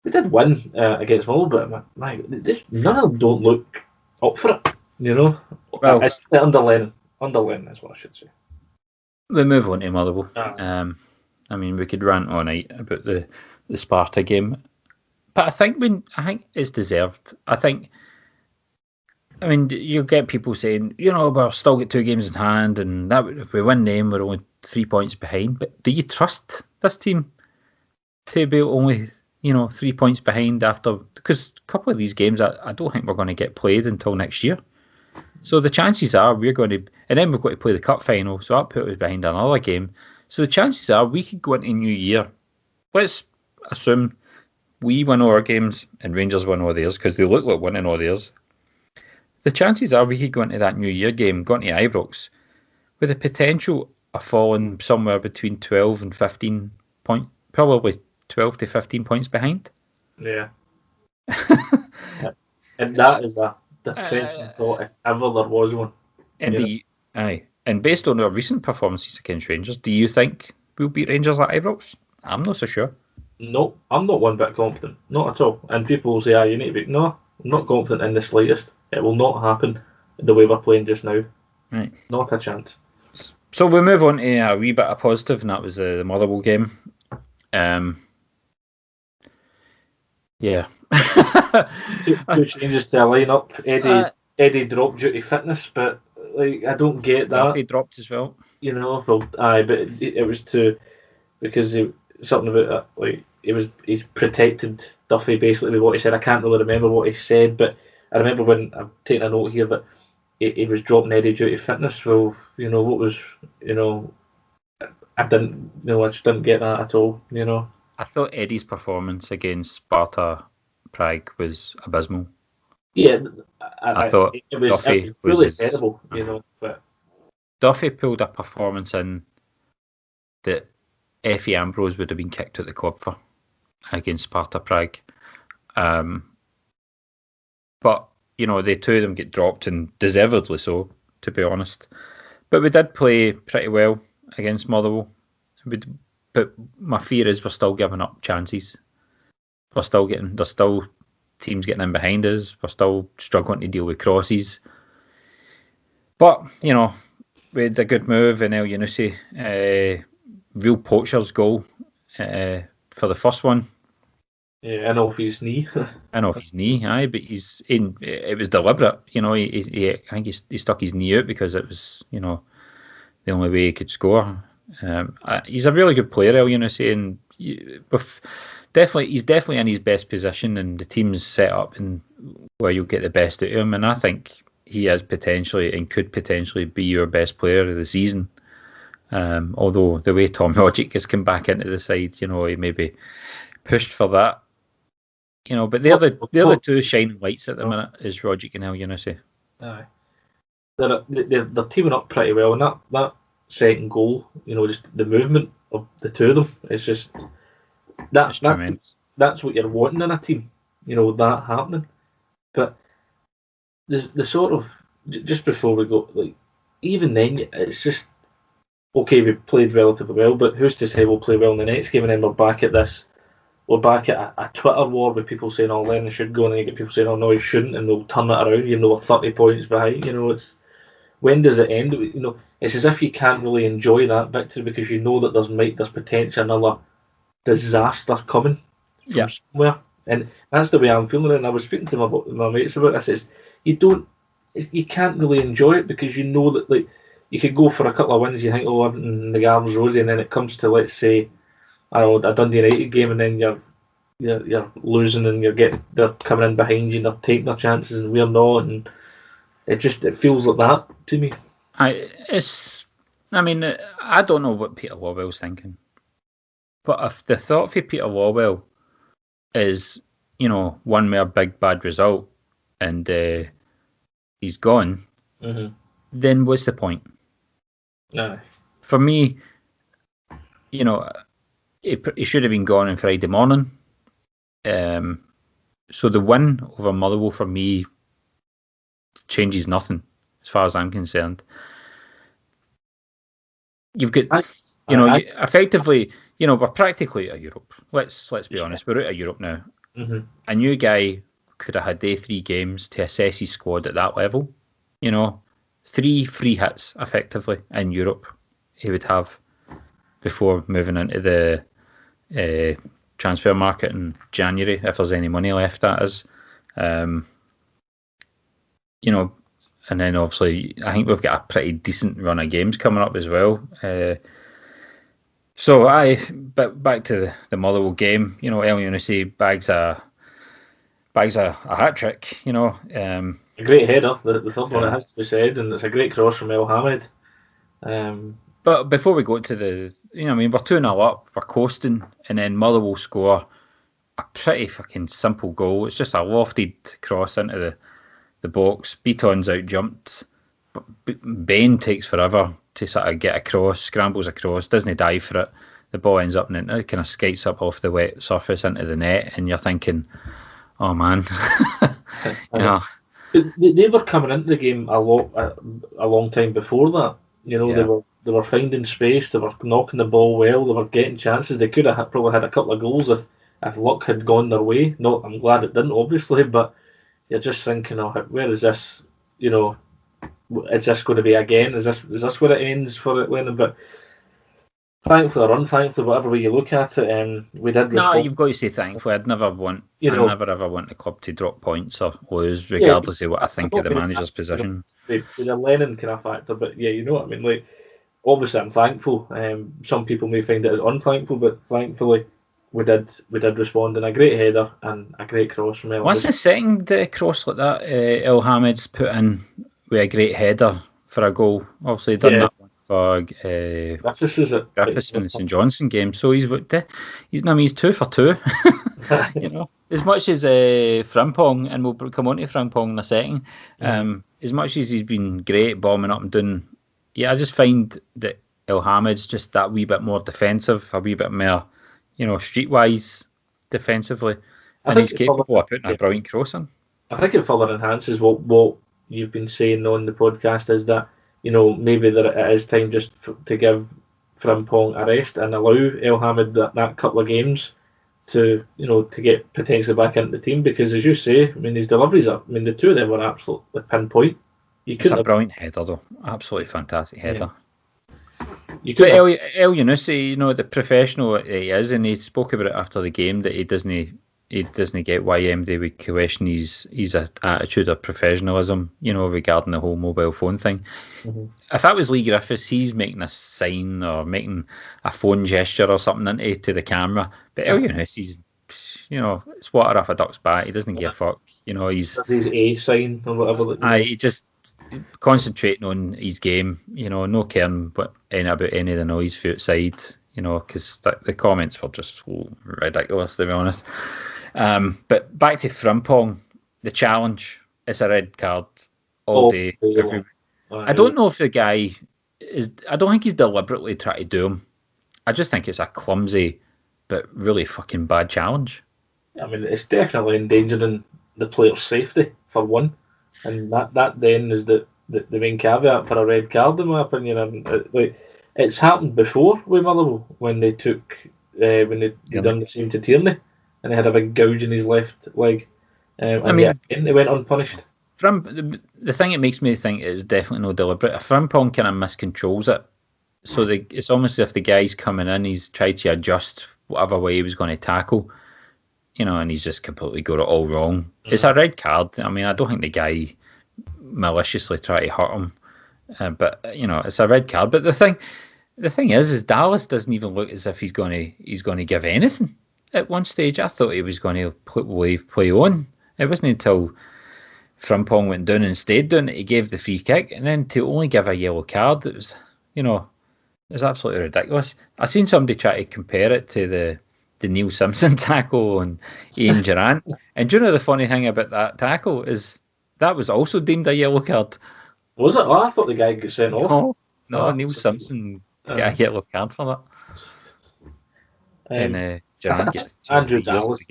we did win against Motherwell, but none of them don't look up for it. You know. Well, it's under Lennon. Under Lennon is what I should say. We move on to Motherwell. I mean, we could rant all night about the Sparta game, but I think it's deserved. I mean, you'll get people saying, you know, we've still got 2 games in hand, and that if we win them, we're only 3 points behind. But do you trust this team to be only, you know, 3 points behind after? Because a couple of these games, I don't think we're going to get played until next year. So the chances are we're going to, and then we've got to play the cup final, so that put us behind another game. So the chances are we could go into New Year. Let's assume we win all our games and Rangers win all theirs, because they look like winning all theirs. The chances are we could go into that New Year game, go into Ibrox, with the potential of falling somewhere between 12 and 15 points, probably 12 to 15 points behind. Yeah. And that is a depressing thought, if ever there was one. And based on our recent performances against Rangers, do you think we'll beat Rangers at Ibrox? I'm not so sure. No, I'm not one bit confident. Not at all. And people will say, you need to be... No, I'm not confident in the slightest. It will not happen the way we're playing just now. Right. Not a chance. So we move on to a wee bit of positive, and that was the Motherwell game. Yeah. two changes to a lineup. Eddie dropped due to fitness, but like, I don't get that. Duffy dropped as well. You know, but it was because something about it, like he protected Duffy basically with what he said. I can't really remember what he said, but I remember when I'm taking a note here that he was dropping Eddie due to fitness. Well, you know, what was, you know, I just didn't get that at all. You know, I thought Eddie's performance against Sparta Prague was abysmal. Yeah, I thought it was really terrible. You know, but Duffy pulled a performance in that Effie Ambrose would have been kicked out the club for against Sparta Prague. But, you know, the two of them get dropped, and deservedly so, to be honest. But we did play pretty well against Motherwell. But my fear is we're still giving up chances. There's still teams getting in behind us. We're still struggling to deal with crosses. But, you know, we had a good move in El Yunusi. Real poacher's goal for the first one. Yeah, and off his knee. Aye, but it was deliberate. You know, I think he stuck his knee out because it was, you know, the only way he could score. He's a really good player, El Yunusi, and he's definitely in his best position, and the team's set up and where you'll get the best out of him. And I think he is potentially and could potentially be your best player of the season. Although the way Tom Rogic has come back into the side, you know, he maybe pushed for that. You know, but the other two shining lights at the minute is Rogic and El Yunusi. Aye. they're teaming up pretty well, and that second goal, just the movement of the two of them, it's just that's what you're wanting in a team, that happening. But the sort of, just before we go, like, even then, it's just, okay, we played relatively well, but who's to say we'll play well in the next game, and then we're back at a Twitter war with people saying, oh, Lennon should go, and then you get people saying, oh, no, he shouldn't, and we'll turn it around, even though we're 30 points behind. It's, when does it end? It's as if you can't really enjoy that victory because you know that there's potential another disaster coming from somewhere, and that's the way I'm feeling it. And I was speaking to my mates about this. It's, you can't really enjoy it because you know that, like, you could go for a couple of wins, you think, oh, everything in the garden's rosy, and then it comes to, let's say, I don't know, a Dundee United game, and then you're losing, and they're coming in behind you, and they're taking their chances, and we're not, and it feels like that to me. I don't know what Peter Lawwell's thinking, but if the thought for Peter Lawwell is, one more big bad result and he's gone, then what's the point? No. For me, he should have been gone on Friday morning. So the win over Motherwell for me changes nothing as far as I'm concerned. You've got, effectively, we're practically out of Europe. Let's be honest, we're out of Europe now. A new guy could have had 3 games to assess his squad at that level. 3 free hits effectively in Europe he would have before moving into the transfer market in January, if there's any money left, that is. And then obviously I think we've got a pretty decent run of games coming up as well. But back to the Motherwell game, El Younussi bags a hat trick, A great header, the third one, it has to be said, and it's a great cross from El Hamid. But before we go to we're 2-0 up, we're coasting, and then Motherwell score a pretty fucking simple goal. It's just a lofted cross into the box. Beaton's out jumped. Bain takes forever to sort of get across, scrambles across, doesn't dive for it. The ball ends up and it kind of skates up off the wet surface into the net, and you're thinking, oh man, They were coming into the game a long time before that. They were finding space. They were knocking the ball well. They were getting chances. They could have probably had a couple of goals if luck had gone their way. No, I'm glad it didn't, obviously. But you're just thinking, where is this? Is this going to be again? Is this where it ends for it, Lennon? But thankfully or unthankfully, whatever way you look at it, we did respond. No, you've got to say thankfully. I'd never ever want the club to drop points or lose, regardless of what I think of the manager's position. The Lennon kind of factor, but yeah, you know what I mean. Like, obviously, I'm thankful. Some people may find it as unthankful, but thankfully, we did respond in a great header and a great cross from El. What's the second cross like that? El Hamid's put in with a great header for a goal. Obviously, done that one for Griffiths, is it? Griffiths in the St Johnstone game. So he's 2 for 2. As much as Frimpong, and we'll come on to Frimpong in a second. As much as he's been great bombing up and down, I just find that El Hamid's just that wee bit more defensive, a wee bit more, streetwise defensively, and he's capable of putting a brilliant cross in. I think it further enhances what you've been saying on the podcast, is that maybe that it is time just to give Frimpong a rest and allow El Hamid that couple of games to get potentially back into the team, because as you say, his deliveries the two of them were absolutely pinpoint. It's a brilliant header though, absolutely fantastic header. But El Younussi, the professional he is, and he spoke about it after the game, that he doesn't get why MD would question his attitude of professionalism, regarding the whole mobile phone thing. If that was Lee Griffiths, he's making a sign or making a phone gesture or something to the camera. But El Younussi's, it's water off a duck's back. He doesn't give a fuck. He's his A sign or whatever. He just concentrating on his game. No caring about any of the noise for outside. Because the comments were just ridiculous, to be honest. But back to Frimpong, the challenge. It's a red card all day. I don't know if the guy is. I don't think he's deliberately trying to do him. I just think it's a clumsy, but really fucking bad challenge. I mean, it's definitely endangering the player's safety for one, and that then is the main caveat for a red card in my opinion. And it's happened before with Motherwell when they took when they done the same to Tierney, and he had a big gouge in his left leg. They went unpunished. The thing it makes me think is definitely no deliberate. Frimpong kind of miscontrols it. So it's almost as if the guy's coming in, he's tried to adjust whatever way he was going to tackle, and he's just completely got it all wrong. Mm. It's a red card. I mean, I don't think the guy maliciously tried to hurt him, but it's a red card. But the thing is Dallas doesn't even look as if he's going to give anything at one stage. I thought he was going to leave play on. It wasn't until Frimpong went down and stayed down that he gave the free kick, and then to only give a yellow card, it was it's absolutely ridiculous. I seen somebody try to compare it to the Neil Simpson tackle on Ian Durant. And do you know the funny thing about that tackle is that was also deemed a yellow card. Was it? Oh, I thought the guy got sent off. No, Neil Simpson got a yellow card for that. And Durant gets Andrew Dallas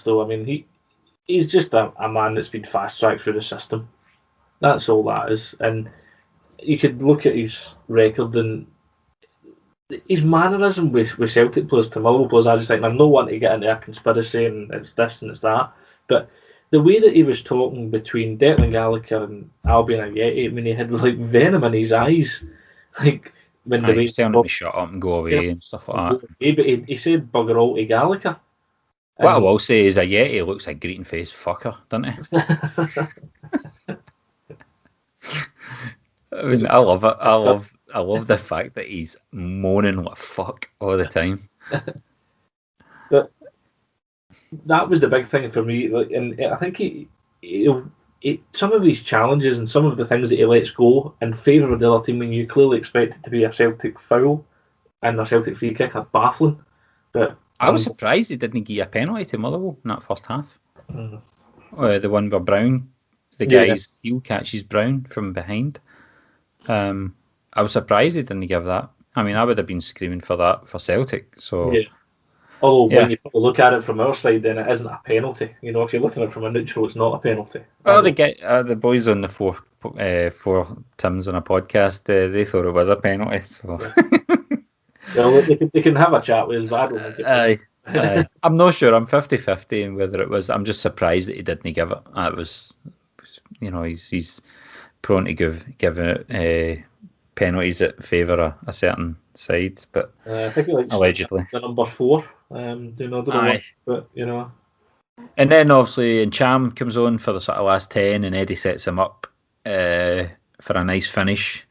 though. I mean, he's just a man that's been fast tracked through the system. That's all that is. And you could look at his record and his mannerism with Celtic players to Motherwell players. I just think I'm not wanting to get into a conspiracy and it's this and it's that, but the way that he was talking between Declan Gallagher and Albion Ayeti, I mean, he had like venom in his eyes, like when he was telling him to shut up and go away and stuff like that. But he said bugger all to Gallagher. What I will say is Ayeti looks like greeting face fucker, doesn't he? I mean, I love it. I love the fact that he's moaning like fuck all the time. But that was the big thing for me. Like, and I think he some of these challenges and some of the things that he lets go in favour of the other team when you clearly expect it to be a Celtic foul and a Celtic free kick are baffling. But I was surprised he didn't give a penalty to Motherwell in that first half. The one where Brown, the guy's heel catches Brown from behind. I was surprised he didn't give that. I mean, I would have been screaming for that for Celtic. So, although when you look at it from our side, then it isn't a penalty. If you're looking at it from a neutral, it's not a penalty. Well, the boys on the four Tims on a podcast, they thought it was a penalty. So, they can have a chat with us, but I don't think it. I'm not sure. I'm 50-50 in whether it was. I'm just surprised that he didn't give it. It was, he's prone to give penalties that favour a certain side, but I think he likes allegedly the number 4. And then obviously Cham comes on for the sort of last 10, and Eddie sets him up for a nice finish,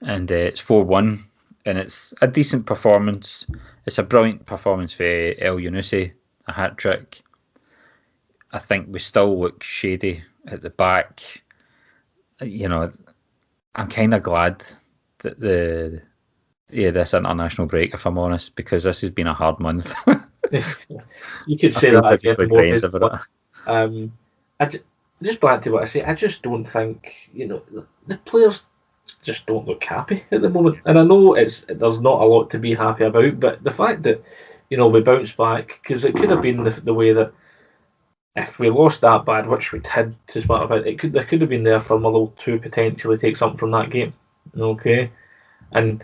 and it's 4-1, and it's a decent performance. It's a brilliant performance for El Yunusi, a hat trick. I think we still look shady at the back. I'm kind of glad that this international break, if I'm honest, because this has been a hard month. You could say that again. Just back to what I say, I just don't think the players just don't look happy at the moment, and I know there's not a lot to be happy about, but the fact that we bounce back, because it could have been the way that if we lost that bad, which we did to Sparta Prague, there could have been there for Motherwell to potentially take something from that game. Okay, and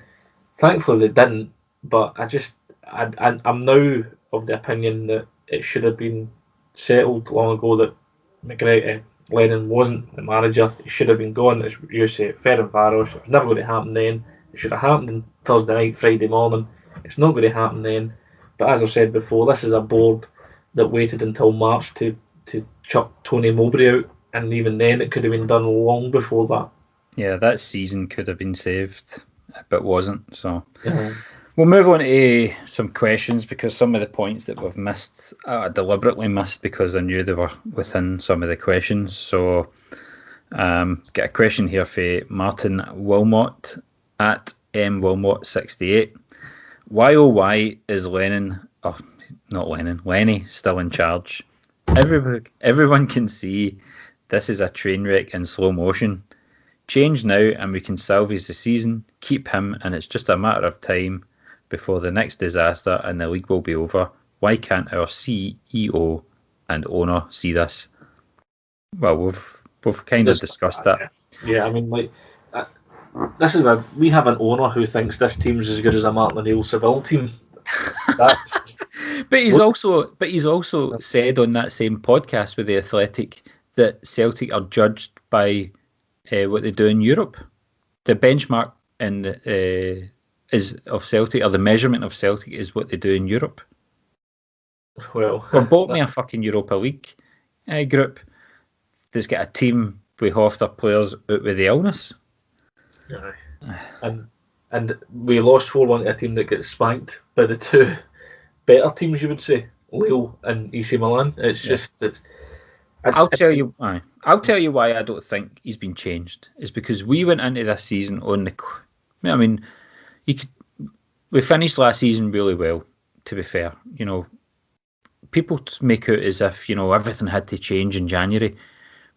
thankfully they didn't. But I'm now of the opinion that it should have been settled long ago that Lennon wasn't the manager. He should have been gone. As you say, fair and Varos. It was never going to happen then. It should have happened on Thursday night, Friday morning. It's not going to happen then. But as I've said before, this is a board that waited until March to chuck Tony Mowbray out, and even then it could have been done long before that. Yeah, that season could have been saved, but wasn't. So we'll move on to some questions, because some of the points that we've missed, I deliberately missed because I knew they were within some of the questions. So get a question here for Martin Wilmot at MWilmot68. Why is Lenny still in charge? Everyone can see this is a train wreck in slow motion. Change now and we can salvage the season, keep him, and it's just a matter of time before the next disaster and the league will be over. Why can't our CEO and owner see this? Well, we've kind of discussed that. Yeah, I mean, like, we have an owner who thinks this team's as good as a Martin O'Neill Seville team. But he's also said on that same podcast with The Athletic that Celtic are judged by what they do in Europe. The benchmark is of Celtic, or the measurement of Celtic is what they do in Europe. Well, bought me a fucking Europa League group that's got a team with half their players out with the illness. And we lost 4-1 to a team that gets spanked by the two better teams, you would say, Lille and AC Milan. I'll tell you why I don't think he's been changed. It's because we went into this season on the. I mean, we finished last season really well. To be fair, people make out as if everything had to change in January.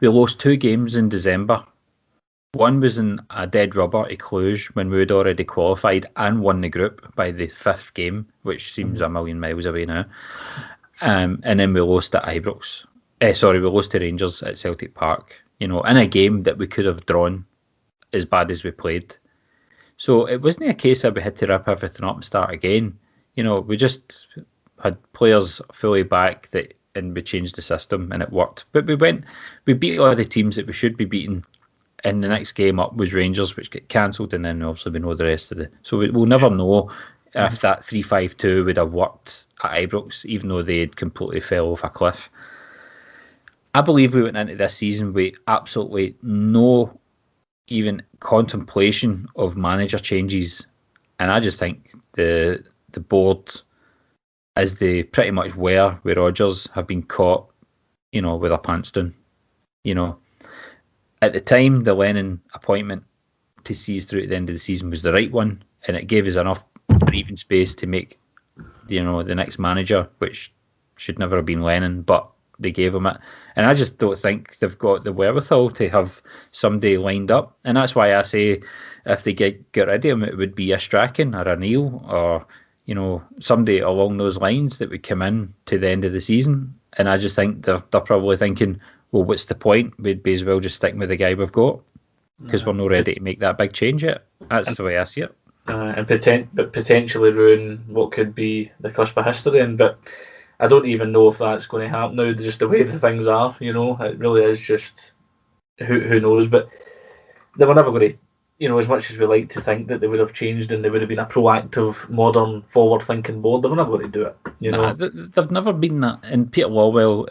We lost 2 games in December. One was in a dead rubber to Cluj when we had already qualified and won the group by the 5th game, which seems a million miles away now. And then we lost at Ibrox. We lost to Rangers at Celtic Park, in a game that we could have drawn as bad as we played. So it wasn't a case that we had to rip everything up and start again. We just had players fully back and we changed the system and it worked. But we beat all the teams that we should be beating. And the next game up was Rangers, which get cancelled, and then obviously we know the rest of So we'll never know if that 3-5-2 would have worked at Ibrox, even though they had completely fell off a cliff. I believe we went into this season with absolutely no even contemplation of manager changes, and I just think the board, as they pretty much were with Rodgers, have been caught, with their pants down, At the time, the Lennon appointment to see us through at the end of the season was the right one, and it gave us enough breathing space to make, the next manager, which should never have been Lennon, but they gave him it. And I just don't think they've got the wherewithal to have somebody lined up. And that's why I say if they get rid of him, it would be a Strachan or a Neil or, somebody along those lines that would come in to the end of the season. And I just think they're probably thinking, well, what's the point? We'd be as well just stick with the guy we've got because we're not ready to make that big change yet. That's the way I see it. And potentially ruin what could be the cusp of history. But I don't even know if that's going to happen now, just the way the things are. It really is just who knows. But they were never going to, as much as we like to think that they would have changed and they would have been a proactive, modern, forward-thinking board, they were never going to do it. They've never been that. And Peter Lawwell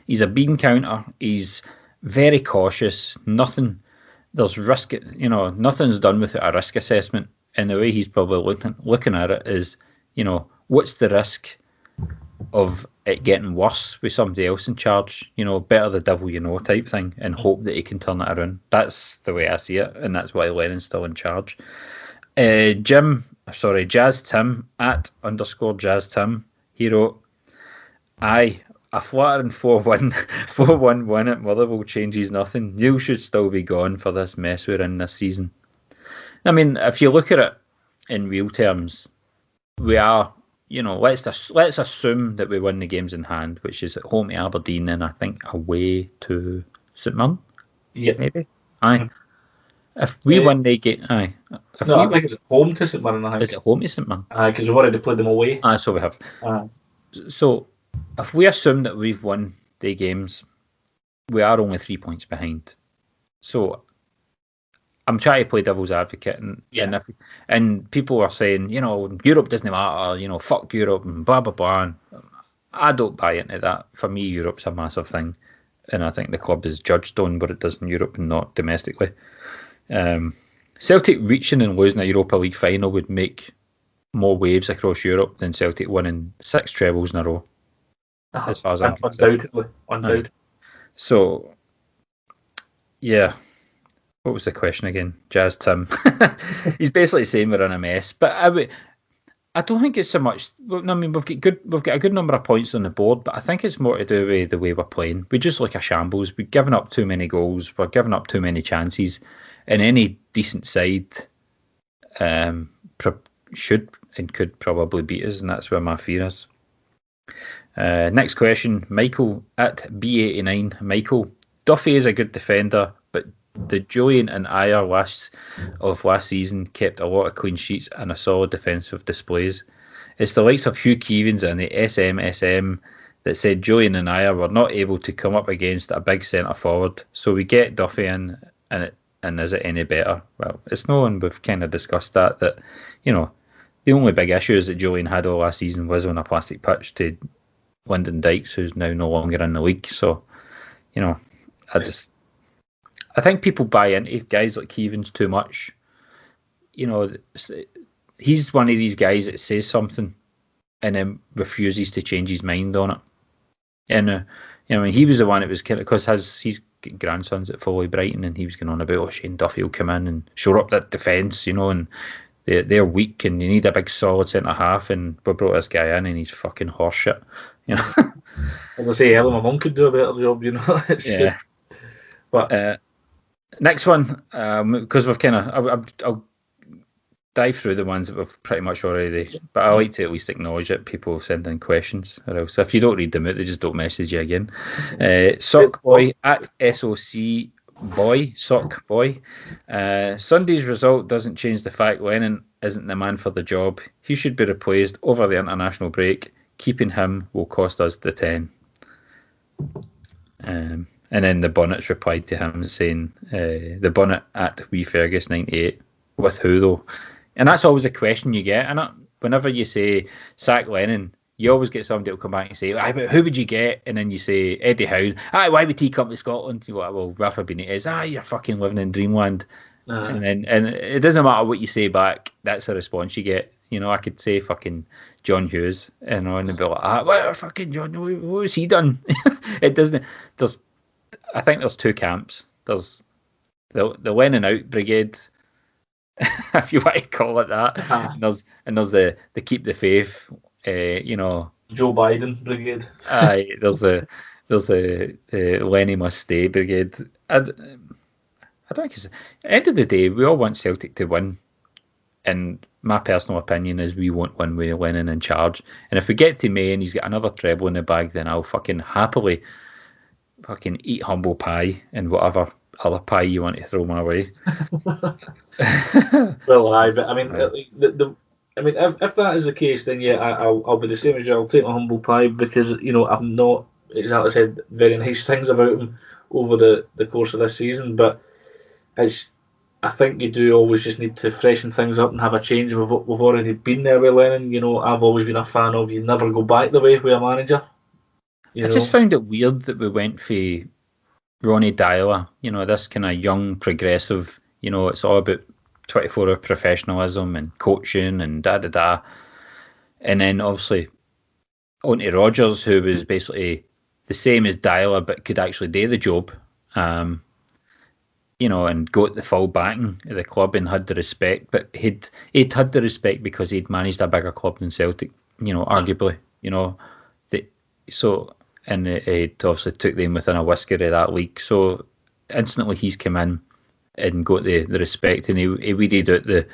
he's a bean counter. He's very cautious. There's risk. Nothing's done without a risk assessment. And the way he's probably looking at it is, what's the risk of it getting worse with somebody else in charge? Better the devil type thing, and hope that he can turn it around. That's the way I see it, and that's why Lennon's still in charge. Jazz Tim at _Jazz Tim. He wrote, "Aye, a flattering 4-1 win at Motherwell changes nothing. Neil should still be gone for this mess we're in this season." I mean, if you look at it in real terms, we are, let's assume that we win the games in hand, which is at home to Aberdeen and I think away to St Mirren. Yeah, maybe. Aye. If we win the game, aye. I think it's at home to St Mirren. Is it home to St Mirren? Aye, because we've already played them away. Aye, so we have. So if we assume that we've won the games, we are only 3 points behind. So I'm trying to play devil's advocate, and people are saying, Europe doesn't matter, fuck Europe and blah blah blah. And I don't buy into that. For me, Europe's a massive thing, and I think the club is judged on what it does in Europe and not domestically. Celtic reaching and losing a Europa League final would make more waves across Europe than Celtic winning 6 trebles in a row. As far as I'm concerned. Undoubtedly. So, yeah. What was the question again? Jazz Tim. He's basically saying we're in a mess. But I don't think it's so much. I mean, we've got a good number of points on the board, but I think it's more to do with the way we're playing. We just look a shambles. We're giving up too many goals. We're giving up too many chances. and any decent side should and could probably beat us, and that's where my fear is. Next question, Michael at B89. Michael, Duffy is a good defender, but the Julian and Ayer last season kept a lot of clean sheets and a solid defensive displays. It's the likes of Hugh Keevans and the SMSM that said Julian and Ayer were not able to come up against a big centre forward, so we get Duffy in, and is it any better? Well, it's no, and we've kind of discussed that the only big issue is that Julian had all last season was on a plastic pitch to Lyndon Dykes, who's now no longer in the league. So, I think people buy into guys like Keevans too much. He's one of these guys that says something and then refuses to change his mind on it. And he was the one that was kind of, because he's got grandsons at Foley Brighton, and he was going on about Shane Duffy will come in and shore up that defence, and they're weak and you need a big solid centre half, and we brought this guy in and he's fucking horseshit. As I say, my mum could do a better job. It's yeah. Just, but next one, because we've kind of, I'll dive through the ones that we've pretty much already, but I like to at least acknowledge that people send in questions, or else if you don't read them out, they just don't message you again. Sock Boy at SOC Boy, Sock Boy. Sunday's result doesn't change the fact Lennon isn't the man for the job. He should be replaced over the international break. Keeping him will cost us the 10. And then the Bonnet's replied to him saying, the Bonnet at WeFergus98. With who though? And that's always a question you get. And whenever you say sack Lennon, you always get somebody will come back and say, but who would you get? And then you say Eddie Howe. Why would he come to Scotland? You go, well, Rafa Benitez. You're fucking living in dreamland. And it doesn't matter what you say back. That's the response you get. I could say fucking John Hughes, and they'd be like, well, fucking John, what has he done? It doesn't. I think there's two camps. There's the Lennon out brigade, if you want to call it that. And there's the keep the faith. Joe Biden brigade. There's a Lenny must stay brigade. I don't think at the end of the day, we all want Celtic to win, and my personal opinion is we won't win with Lennon in charge. And if we get to May and he's got another treble in the bag, then I'll fucking happily fucking eat humble pie and whatever other pie you want to throw my way. Well, but I mean, if that is the case, then yeah, I'll be the same as you. I'll take my humble pie because I've not exactly said very nice things about him over the course of this season, but I think you do always just need to freshen things up and have a change. We've already been there with Lennon. I've always been a fan of you never go back the way with a manager. I just found it weird that we went for Ronnie Dyler, this kind of young, progressive, it's all about 24-hour professionalism and coaching and da-da-da. And then obviously on to Rodgers, who was basically the same as Dyler but could actually do the job. And got the full backing of the club and had the respect, but he'd had the respect because he'd managed a bigger club than Celtic, arguably, and it obviously took them within a whisker of that league. So instantly he's come in and got the respect, and he weeded out the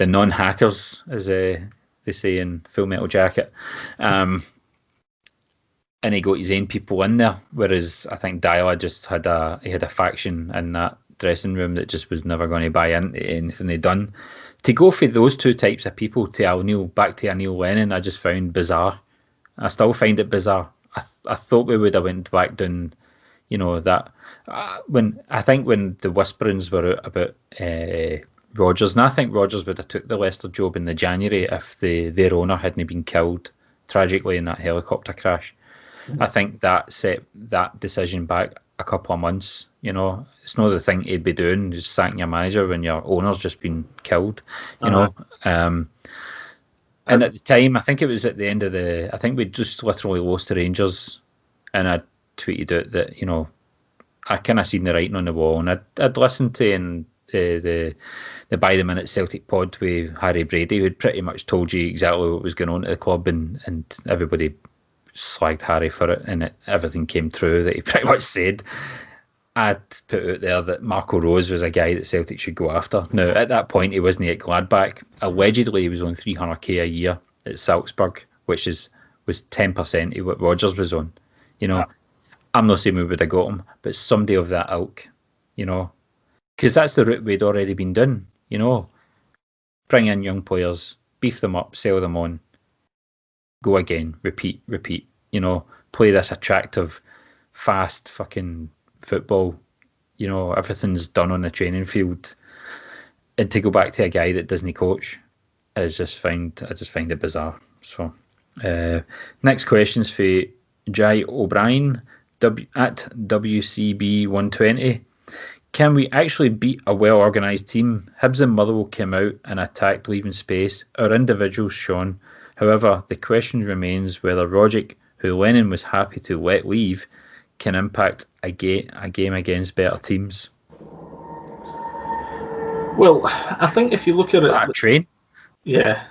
non-hackers, as they say in Full Metal Jacket, and he got his own people in there. Whereas I think Dyla just had a faction in that dressing room that just was never going to buy into anything they'd done. To go for those two types of people back to Neil Lennon, I just found bizarre. I still find it bizarre. I thought we would have went back down, that when the whisperings were out about Rodgers, and I think Rodgers would have took the Leicester job in the January if their owner hadn't been killed tragically in that helicopter crash. I think that set that decision back a couple of months. It's not the thing to be doing, just sacking your manager when your owner's just been killed. And at the time, I think it was at the end of I think we just literally lost to Rangers, and I tweeted out that I kind of seen the writing on the wall, and I'd listened to the by the minute Celtic pod with Harry Brady, who'd pretty much told you exactly what was going on at the club, and everybody slagged Harry for it, and everything came true that he pretty much said. I'd put out there that Marco Rose was a guy that Celtic should go after. Now, at that point, he wasn't at Gladbach. Allegedly, he was on 300k a year at Salzburg, which was 10% of what Rodgers was on. I'm not saying we would have got him, but somebody of that ilk, because that's the route we'd already been done. Bring in young players, beef them up, sell them on, go again, repeat. Play this attractive, fast fucking football. Everything's done on the training field, and to go back to a guy that doesn't coach, I just find it bizarre. So, next question's for Jai O'Brien at WCB120. Can we actually beat a well-organised team? Hibs and Motherwell came out and attacked, leaving space. Our individuals shone. However, the question remains whether Rogic, who Lennon was happy to let leave, can impact a game against better teams. Well, I think if you look at it... train? Yeah.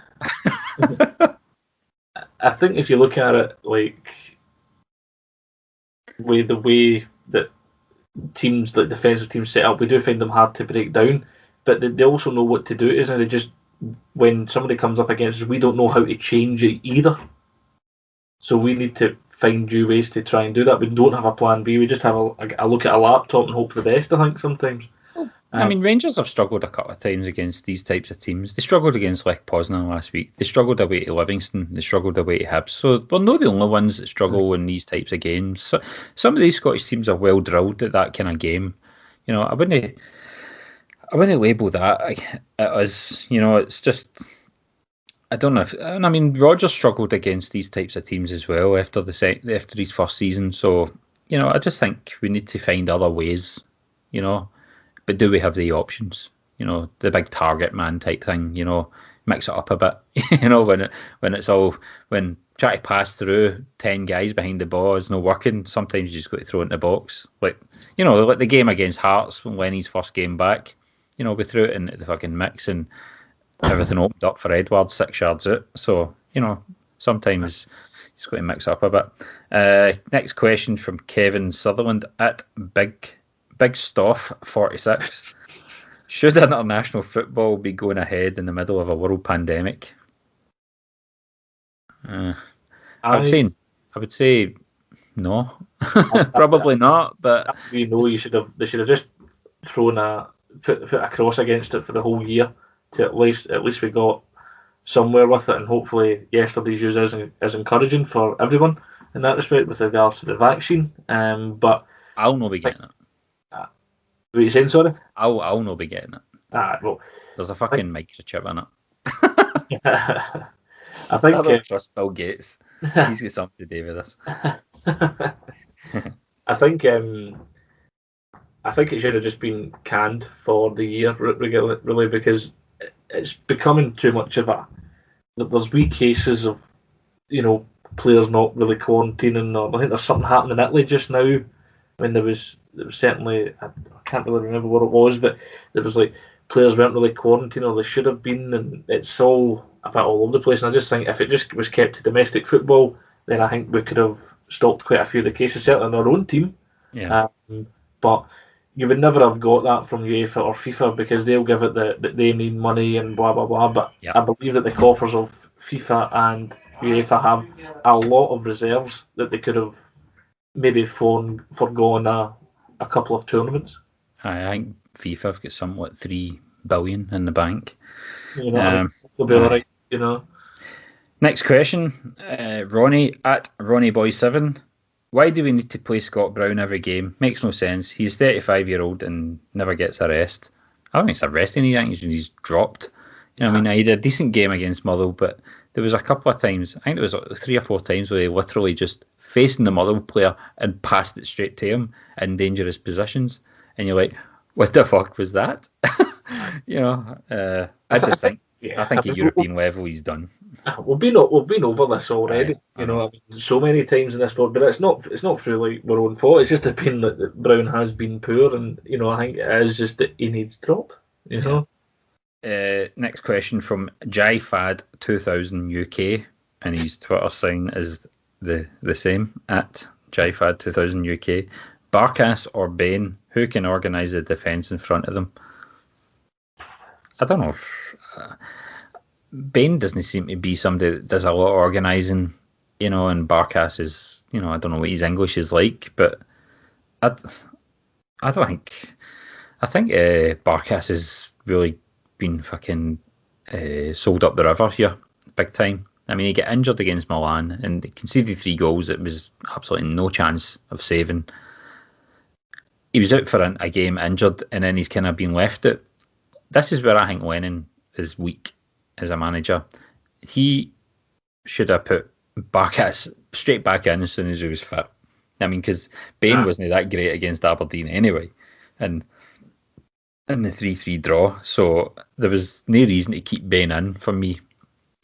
I think if you look at it, like, with the way that teams, like defensive teams set up, we do find them hard to break down, but they also know what to do. Isn't it? Just when somebody comes up against us, we don't know how to change it either. So we need to find new ways to try and do that. We don't have a plan B. We just have a look at a laptop and hope for the best, I think, sometimes. Rangers have struggled a couple of times against these types of teams. They struggled against Lech Poznan last week. They struggled away to Livingston. They struggled away to Hibs. So they're not the only ones that struggle in these types of games. So, some of these Scottish teams are well drilled at that kind of game. I wouldn't label that as, it's just... I don't know Rodgers struggled against these types of teams as well after his first season. So, I just think we need to find other ways, But do we have the options? The big target man type thing, mix it up a bit. when try to pass through 10 guys behind the ball is not working, sometimes you just got to throw it in the box. Like the game against Hearts when Lenny's first game back, we threw it into the fucking mix and everything opened up for Edwards 6 yards out. So, sometimes you just got to mix up a bit. Next question from Kevin Sutherland at Big Stoff 46. Should international football be going ahead in the middle of a world pandemic? I would say no. Probably not. But they should have just thrown put a cross against it for the whole year to at least we got somewhere with it, and hopefully yesterday's news is encouraging for everyone in that respect with regards to the vaccine. But I'll not be getting it. What are you saying, sorry? I'll not be getting it. Well, there's a fucking microchip in it. I think I don't trust Bill Gates. He's got something to do with this. I think it should have just been canned for the year, really, because it's becoming too much of there's wee cases of players not really quarantining. Or I think there's something happening in Italy just now. I mean, there was certainly, I can't really remember what it was, but there was like players weren't really quarantining, or they should have been, and it's all a bit all over the place. And I just think if it just was kept to domestic football, then I think we could have stopped quite a few of the cases, certainly in our own team. Yeah. But you would never have got that from UEFA or FIFA because they'll give it that they need money and blah blah blah. But I believe that the coffers of FIFA and UEFA have a lot of reserves that they could have maybe forgone a couple of tournaments. I think FIFA have got somewhat $3 billion in the bank. They'll be alright, Next question, Ronnie at RonnieBoy7. Why do we need to play Scott Brown every game? Makes no sense. He's 35-year-old and never gets a rest. I don't think it's a rest. I think he's dropped. I mean, he had a decent game against Motherwell, but there was a couple of times, I think there was 3 or 4 times where he literally just facing the Motherwell player and passed it straight to him in dangerous positions. And you're like, what the fuck was that? I just think, I think at European level he's done. We've been over this already, so many times in this sport. But it's not through like our own fault. It's just a pain that Brown has been poor, and I think it is just that he needs drop. Next question from JaiFad 2000 UK, and his Twitter sign is the same at JaiFad 2000 UK. Barkas or Bain, who can organise the defence in front of them? I don't know. Bain doesn't seem to be somebody that does a lot of organising, and Barkas is, I don't know what his English is like, but I don't think. I think Barkas has really been fucking sold up the river here, big time. I mean, he got injured against Milan and he conceded 3 goals. It was absolutely no chance of saving. He was out for a game injured, and then he's kind of been left out. This is where I think Lennon is weak as a manager. He should have put Barkas straight back in as soon as he was fit. I mean, because Bain wasn't that great against Aberdeen anyway, and in the 3-3 draw, so there was no reason to keep Bain in for me.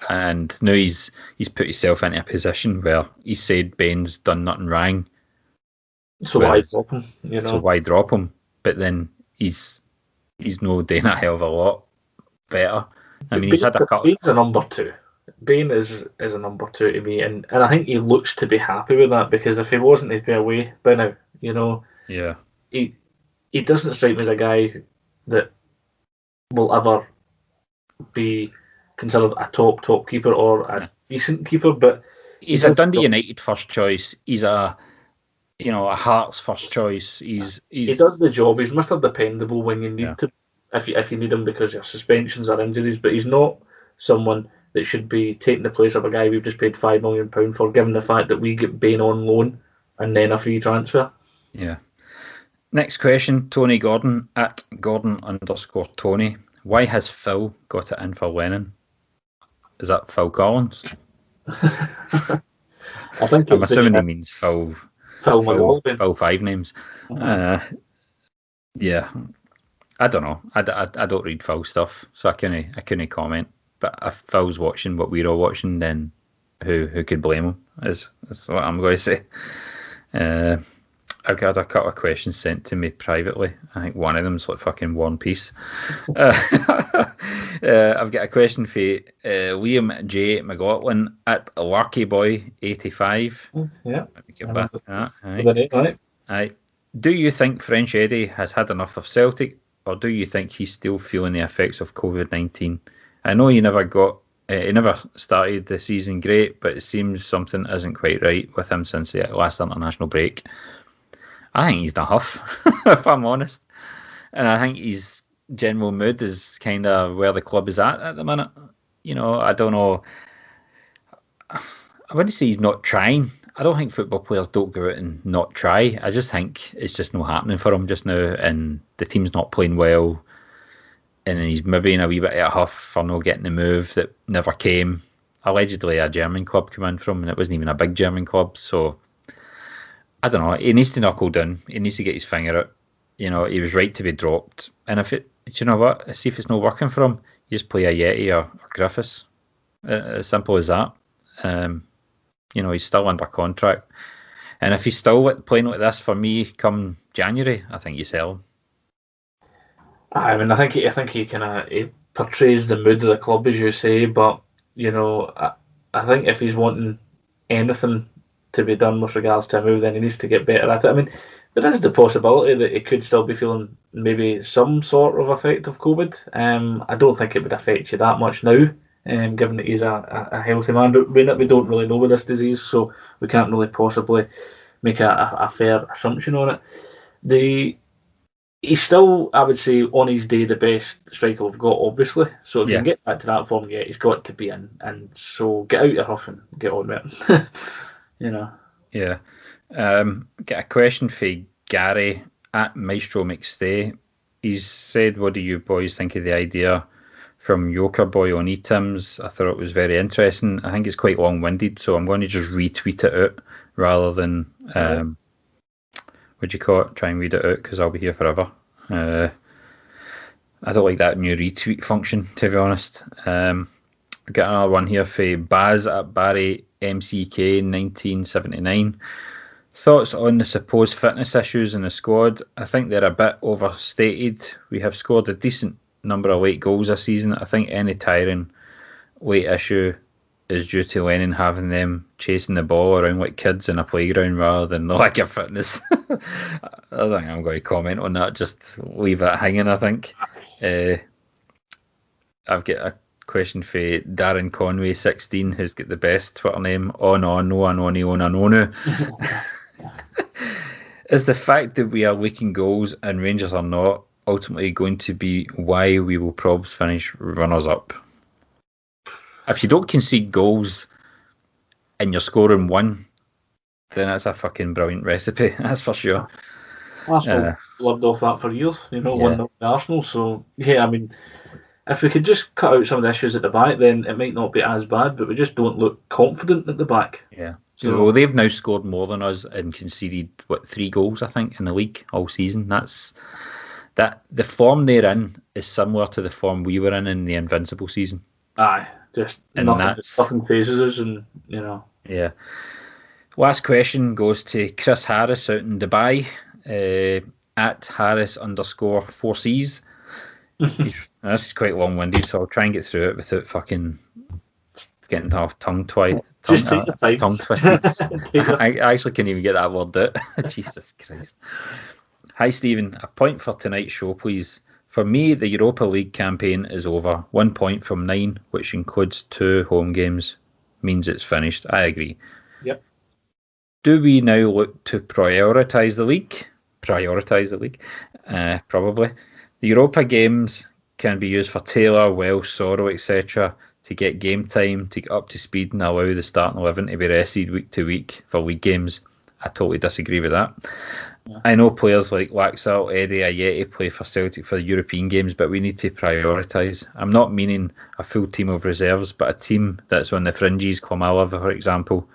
And now he's put himself into a position where he said Bain's done nothing wrong. So why drop him? So why drop him? But then he's no doing a hell of a lot better. I mean, he's had a couple. Bain's a number 2. Bain is a number 2 to me, and I think he looks to be happy with that, because if he wasn't, he'd be away by now. Yeah. He doesn't strike me as a guy that will ever be considered a top keeper or a decent keeper, but he's a Dundee United first choice. He's a Hearts first choice. He does the job. He's Mr. Dependable when you need to, if you need him because your suspensions or injuries. But he's not someone that should be taking the place of a guy we've just paid £5 million for, given the fact that we get Bain on loan and then a free transfer. Yeah. Next question, Tony Gordon at Gordon_Tony. Why has Phil got it in for Lennon? Is that Phil Collins? I think I'm assuming he means Phil McGoldrick. Phil 5 names. Yeah, I don't know. I don't read Phil stuff, so I couldn't comment. But if Phil's watching what we're all watching, then who could blame him? Is what I'm going to say. I've got a couple of questions sent to me privately. I think one of them's like fucking One Piece. I've got a question for Liam J. McLaughlin at LarkyBoy85. Yeah. Let me get back to that. Right. Do you think French Eddie has had enough of Celtic, or do you think he's still feeling the effects of COVID-19? I know he never started the season great, but it seems something isn't quite right with him since the last international break. I think he's the huff, if I'm honest. And I think his general mood is kind of where the club is at the minute. I don't know. I wouldn't say he's not trying. I don't think football players don't go out and not try. I just think it's just not happening for him just now, and the team's not playing well. And he's maybe in a wee bit of a huff for not getting the move that never came. Allegedly a German club came in from, and it wasn't even a big German club, so I don't know. He needs to knuckle down. He needs to get his finger out. He was right to be dropped. And do you know what? See if it's not working for him, you just play a Yeti or Griffiths. As simple as that. He's still under contract. And if he's still playing like this for me come January, I think you sell him. I mean, I think he kind of portrays the mood of the club, as you say. But I think if he's wanting anything to be done with regards to a move, then he needs to get better at it. I mean, there is the possibility that he could still be feeling maybe some sort of effect of COVID. I don't think it would affect you that much now, given that he's a healthy man. But we don't really know with this disease, so we can't really possibly make a fair assumption on it. He's still, I would say, on his day, the best striker we've got, obviously. So if you can get back to that form, he's got to be in. And so get out your huff and get on with it. Yeah. Get a question for Gary at Maestro McStay. He's said, what do you boys think of the idea from Yoker Boy on eTims? I thought it was very interesting. I think it's quite long-winded, so I'm going to just retweet it out rather than try and read it out, because I'll be here forever. I don't like that new retweet function, to be honest. Got another one here for Baz at Barry MCK 1979. Thoughts on the supposed fitness issues in the squad? I think they're a bit overstated. We have scored a decent number of late goals this season. I think any tiring late issue is due to Lennon having them chasing the ball around like kids in a playground rather than the lack of fitness. don't think I'm going to comment on that. Just leave it hanging, I think. I've got a question for Darren Conway, 16, who's got the best Twitter name, Ononu. Is the fact that we are leaking goals and Rangers are not ultimately going to be why we will probably finish runners-up? If you don't concede goals and you're scoring one, then that's a fucking brilliant recipe, that's for sure. Arsenal lived off that for years, 1-0 Arsenal. So, yeah, I mean, if we could just cut out some of the issues at the back, then it might not be as bad, but we just don't look confident at the back. Yeah. So they've now scored more than us and conceded, 3 goals, I think, in the league all season. That the form they're in is similar to the form we were in the Invincible season. Aye, just nothing phases us, and Yeah. Last question goes to Chris Harris out in Dubai, at Harris_4Cs. That's quite long-winded, so I'll try and get through it without fucking getting tongue twisted. I actually can't even get that word out. Jesus Christ. Hi, Stephen. A point for tonight's show, please. For me, the Europa League campaign is over. 1 point from 9, which includes 2 home games, means it's finished. I agree. Yep. Do we now look to prioritise the league? Probably. The Europa games can be used for Taylor, Welsh, Sorrow, etc. to get game time, to get up to speed and allow the starting 11 to be rested week to week for league games. I totally disagree with that. Yeah. I know players like Laxalt, Eddie, Ayeti play for Celtic for the European games, but we need to prioritise. I'm not meaning a full team of reserves, but a team that's on the fringes. Klamala, for example,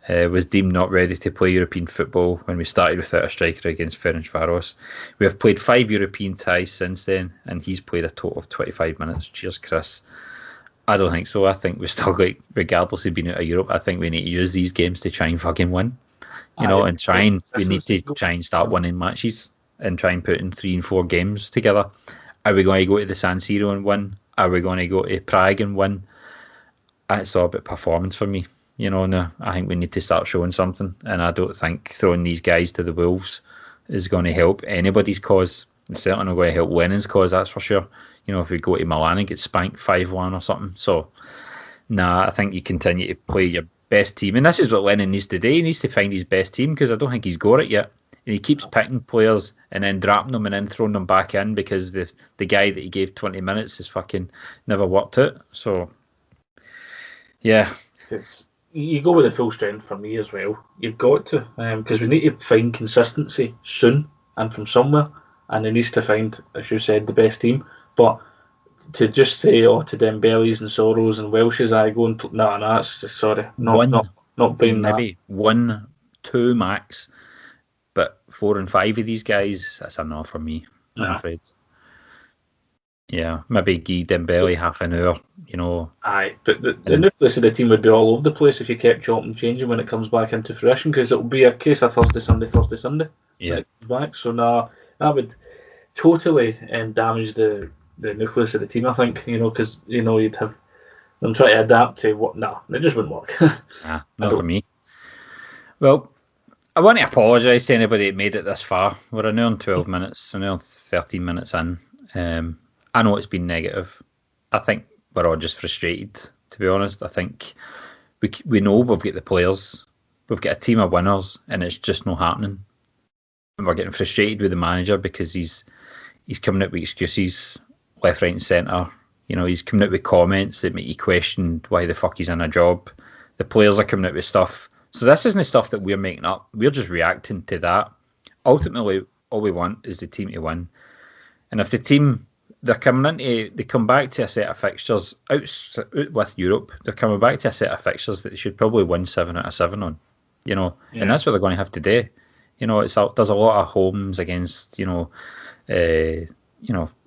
was deemed not ready to play European football when we started without a striker against Ferencvaros. We have played 5 European ties since then, and he's played a total of 25 minutes. Cheers, Chris. I don't think so. I think we're still, regardless of being out of Europe, I think we need to use these games to try and fucking win. We need to try and start winning matches and try and put in 3 and 4 games together. Are we going to go to the San Siro and win? Are we going to go to Prague and win? It's all about performance for me. No, I think we need to start showing something, and I don't think throwing these guys to the Wolves is going to help anybody's cause. It's certainly not going to help Lennon's cause, that's for sure. If we go to Milan and get spanked 5-1 or something. So, I think you continue to play your best team, and this is what Lennon needs to do. He needs to find his best team, because I don't think he's got it yet. And he keeps picking players and then dropping them and then throwing them back in because the guy that he gave 20 minutes has fucking never worked out. So, yeah. You go with the full strength for me as well. You've got to, because we need to find consistency soon and from somewhere, and it needs to find, as you said, the best team. But to just say, to Dembele's and Sorrows and Welsh's, I go and that's just, sorry, not being maybe that. 1, 2 max, but 4 and 5 of these guys, that's enough for me. I'm afraid. Yeah, maybe give Dembele half an hour, Aye, but the nucleus of the team would be all over the place if you kept chopping and changing when it comes back into fruition, because it will be a case of Thursday, Sunday. Yeah. When it comes back. So that would totally damage the nucleus of the team, I think, because, you'd have them try to adapt to what. It just wouldn't work. Not for me. Well, I want to apologise to anybody that made it this far. We're now on 12 minutes, we're now 13 minutes in. I know it's been negative. I think we're all just frustrated, to be honest. I think we know we've got the players, we've got a team of winners, and it's just not happening. And we're getting frustrated with the manager because he's coming out with excuses left, right and centre. He's coming out with comments that make you question why the fuck he's in a job. The players are coming out with stuff. So this isn't stuff that we're making up. We're just reacting to that. Ultimately, all we want is the team to win. And if the team... they come back to a set of fixtures out with Europe. They're coming back to a set of fixtures that they should probably win 7 out of 7 on, and that's what they're going to have to do. There's a lot of homes against,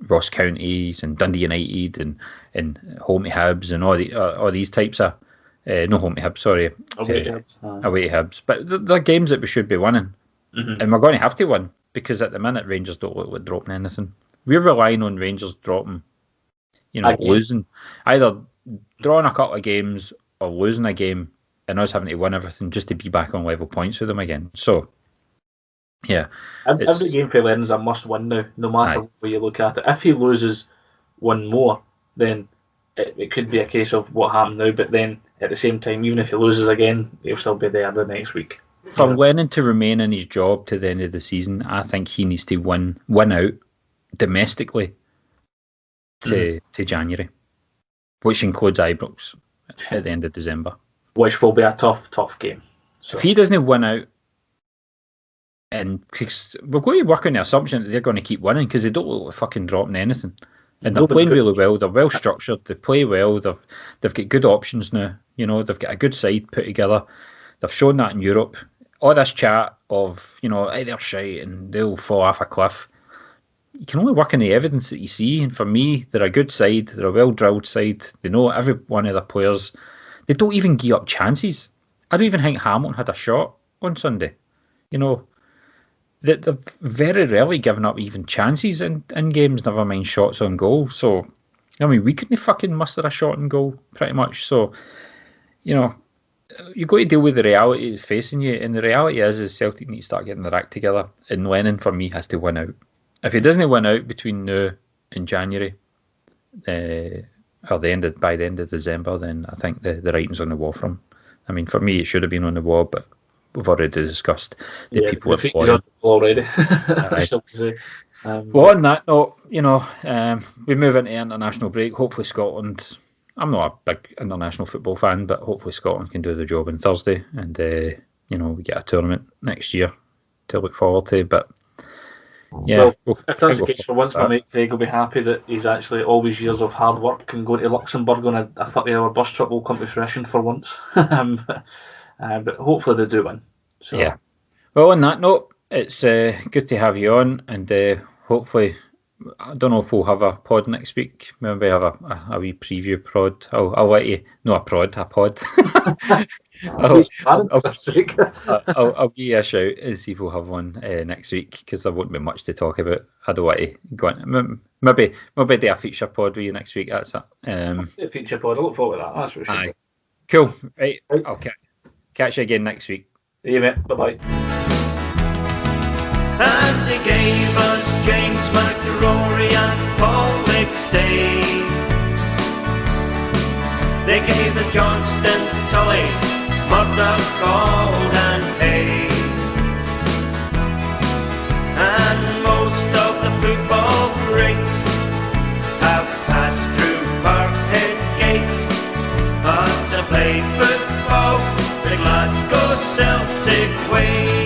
Ross Counties and Dundee United and home to Hibs and all these types of no home to Hibs, sorry, away to Hibs. But they're games that we should be winning, and we're going to have to win because at the minute Rangers don't look like dropping anything. We're relying on Rangers dropping, losing, either drawing a couple of games or losing a game and us having to win everything just to be back on level points with them again. So, Yeah. Every game for Lennon's a must-win now, no matter where you look at it. If he loses one more, then it could be a case of what happened now, but then at the same time, even if he loses again, he'll still be there the next week. For Lennon to remain in his job to the end of the season, I think he needs to win out domestically to January, which includes Ibrox at the end of December. Which will be a tough game. So. If he doesn't win out, and cause we're going to work on the assumption that they're going to keep winning because they don't look like fucking dropping anything. And they're playing really well. They're well structured. They play well. They've got good options now. You know, they've got a good side put together. They've shown that in Europe. All this chat of, you know, hey, they're shite and they'll fall off a cliff. You can only work on the evidence that you see. And for me, they're a good side. They're a well-drilled side. They know every one of their players. They don't even give up chances. I don't even think Hamilton had a shot on Sunday. You know, they've very rarely given up even chances in games, never mind shots on goal. So, I mean, we couldn't fucking muster a shot on goal, pretty much. So, you know, you've got to deal with the reality that's facing you. And the reality is Celtic need to start getting their act together. And Lennon, for me, has to win out. If he doesn't win out between now and January, or by the end of December, then I think the writing's on the wall for him. I mean, for me, it should have been on the wall, but we've already discussed the people have won already. Well, on that note, you know, we move into international break. Hopefully Scotland, I'm not a big international football fan, but hopefully Scotland can do the job on Thursday, and you know, we get a tournament next year to look forward to. But yeah, well, if that's the case, for once, my mate Craig will be happy that he's actually all these years of hard work can go to Luxembourg on a 30-hour bus trip will come to fruition for once. But hopefully they do win. So. Yeah. Well, on that note, it's good to have you on, and hopefully, I don't know if we'll have a pod next week. Maybe have a wee preview prod. I'll let you know a pod. I'll give you a shout and see if we'll have one next week, because there won't be much to talk about. I don't want to go on. Maybe do a feature pod with you next week. That's it. A feature pod. I look forward to that. That's for sure. Aye. Cool. Right. Okay. Catch you again next week. See you, mate. Bye-bye. And they gave us James McRory and Paul McStay. They gave us Johnston, Tully, Murdoch, Gold and Hay. And most of the football greats have passed through Parkhead's gates. But to play football the Glasgow Celtic way.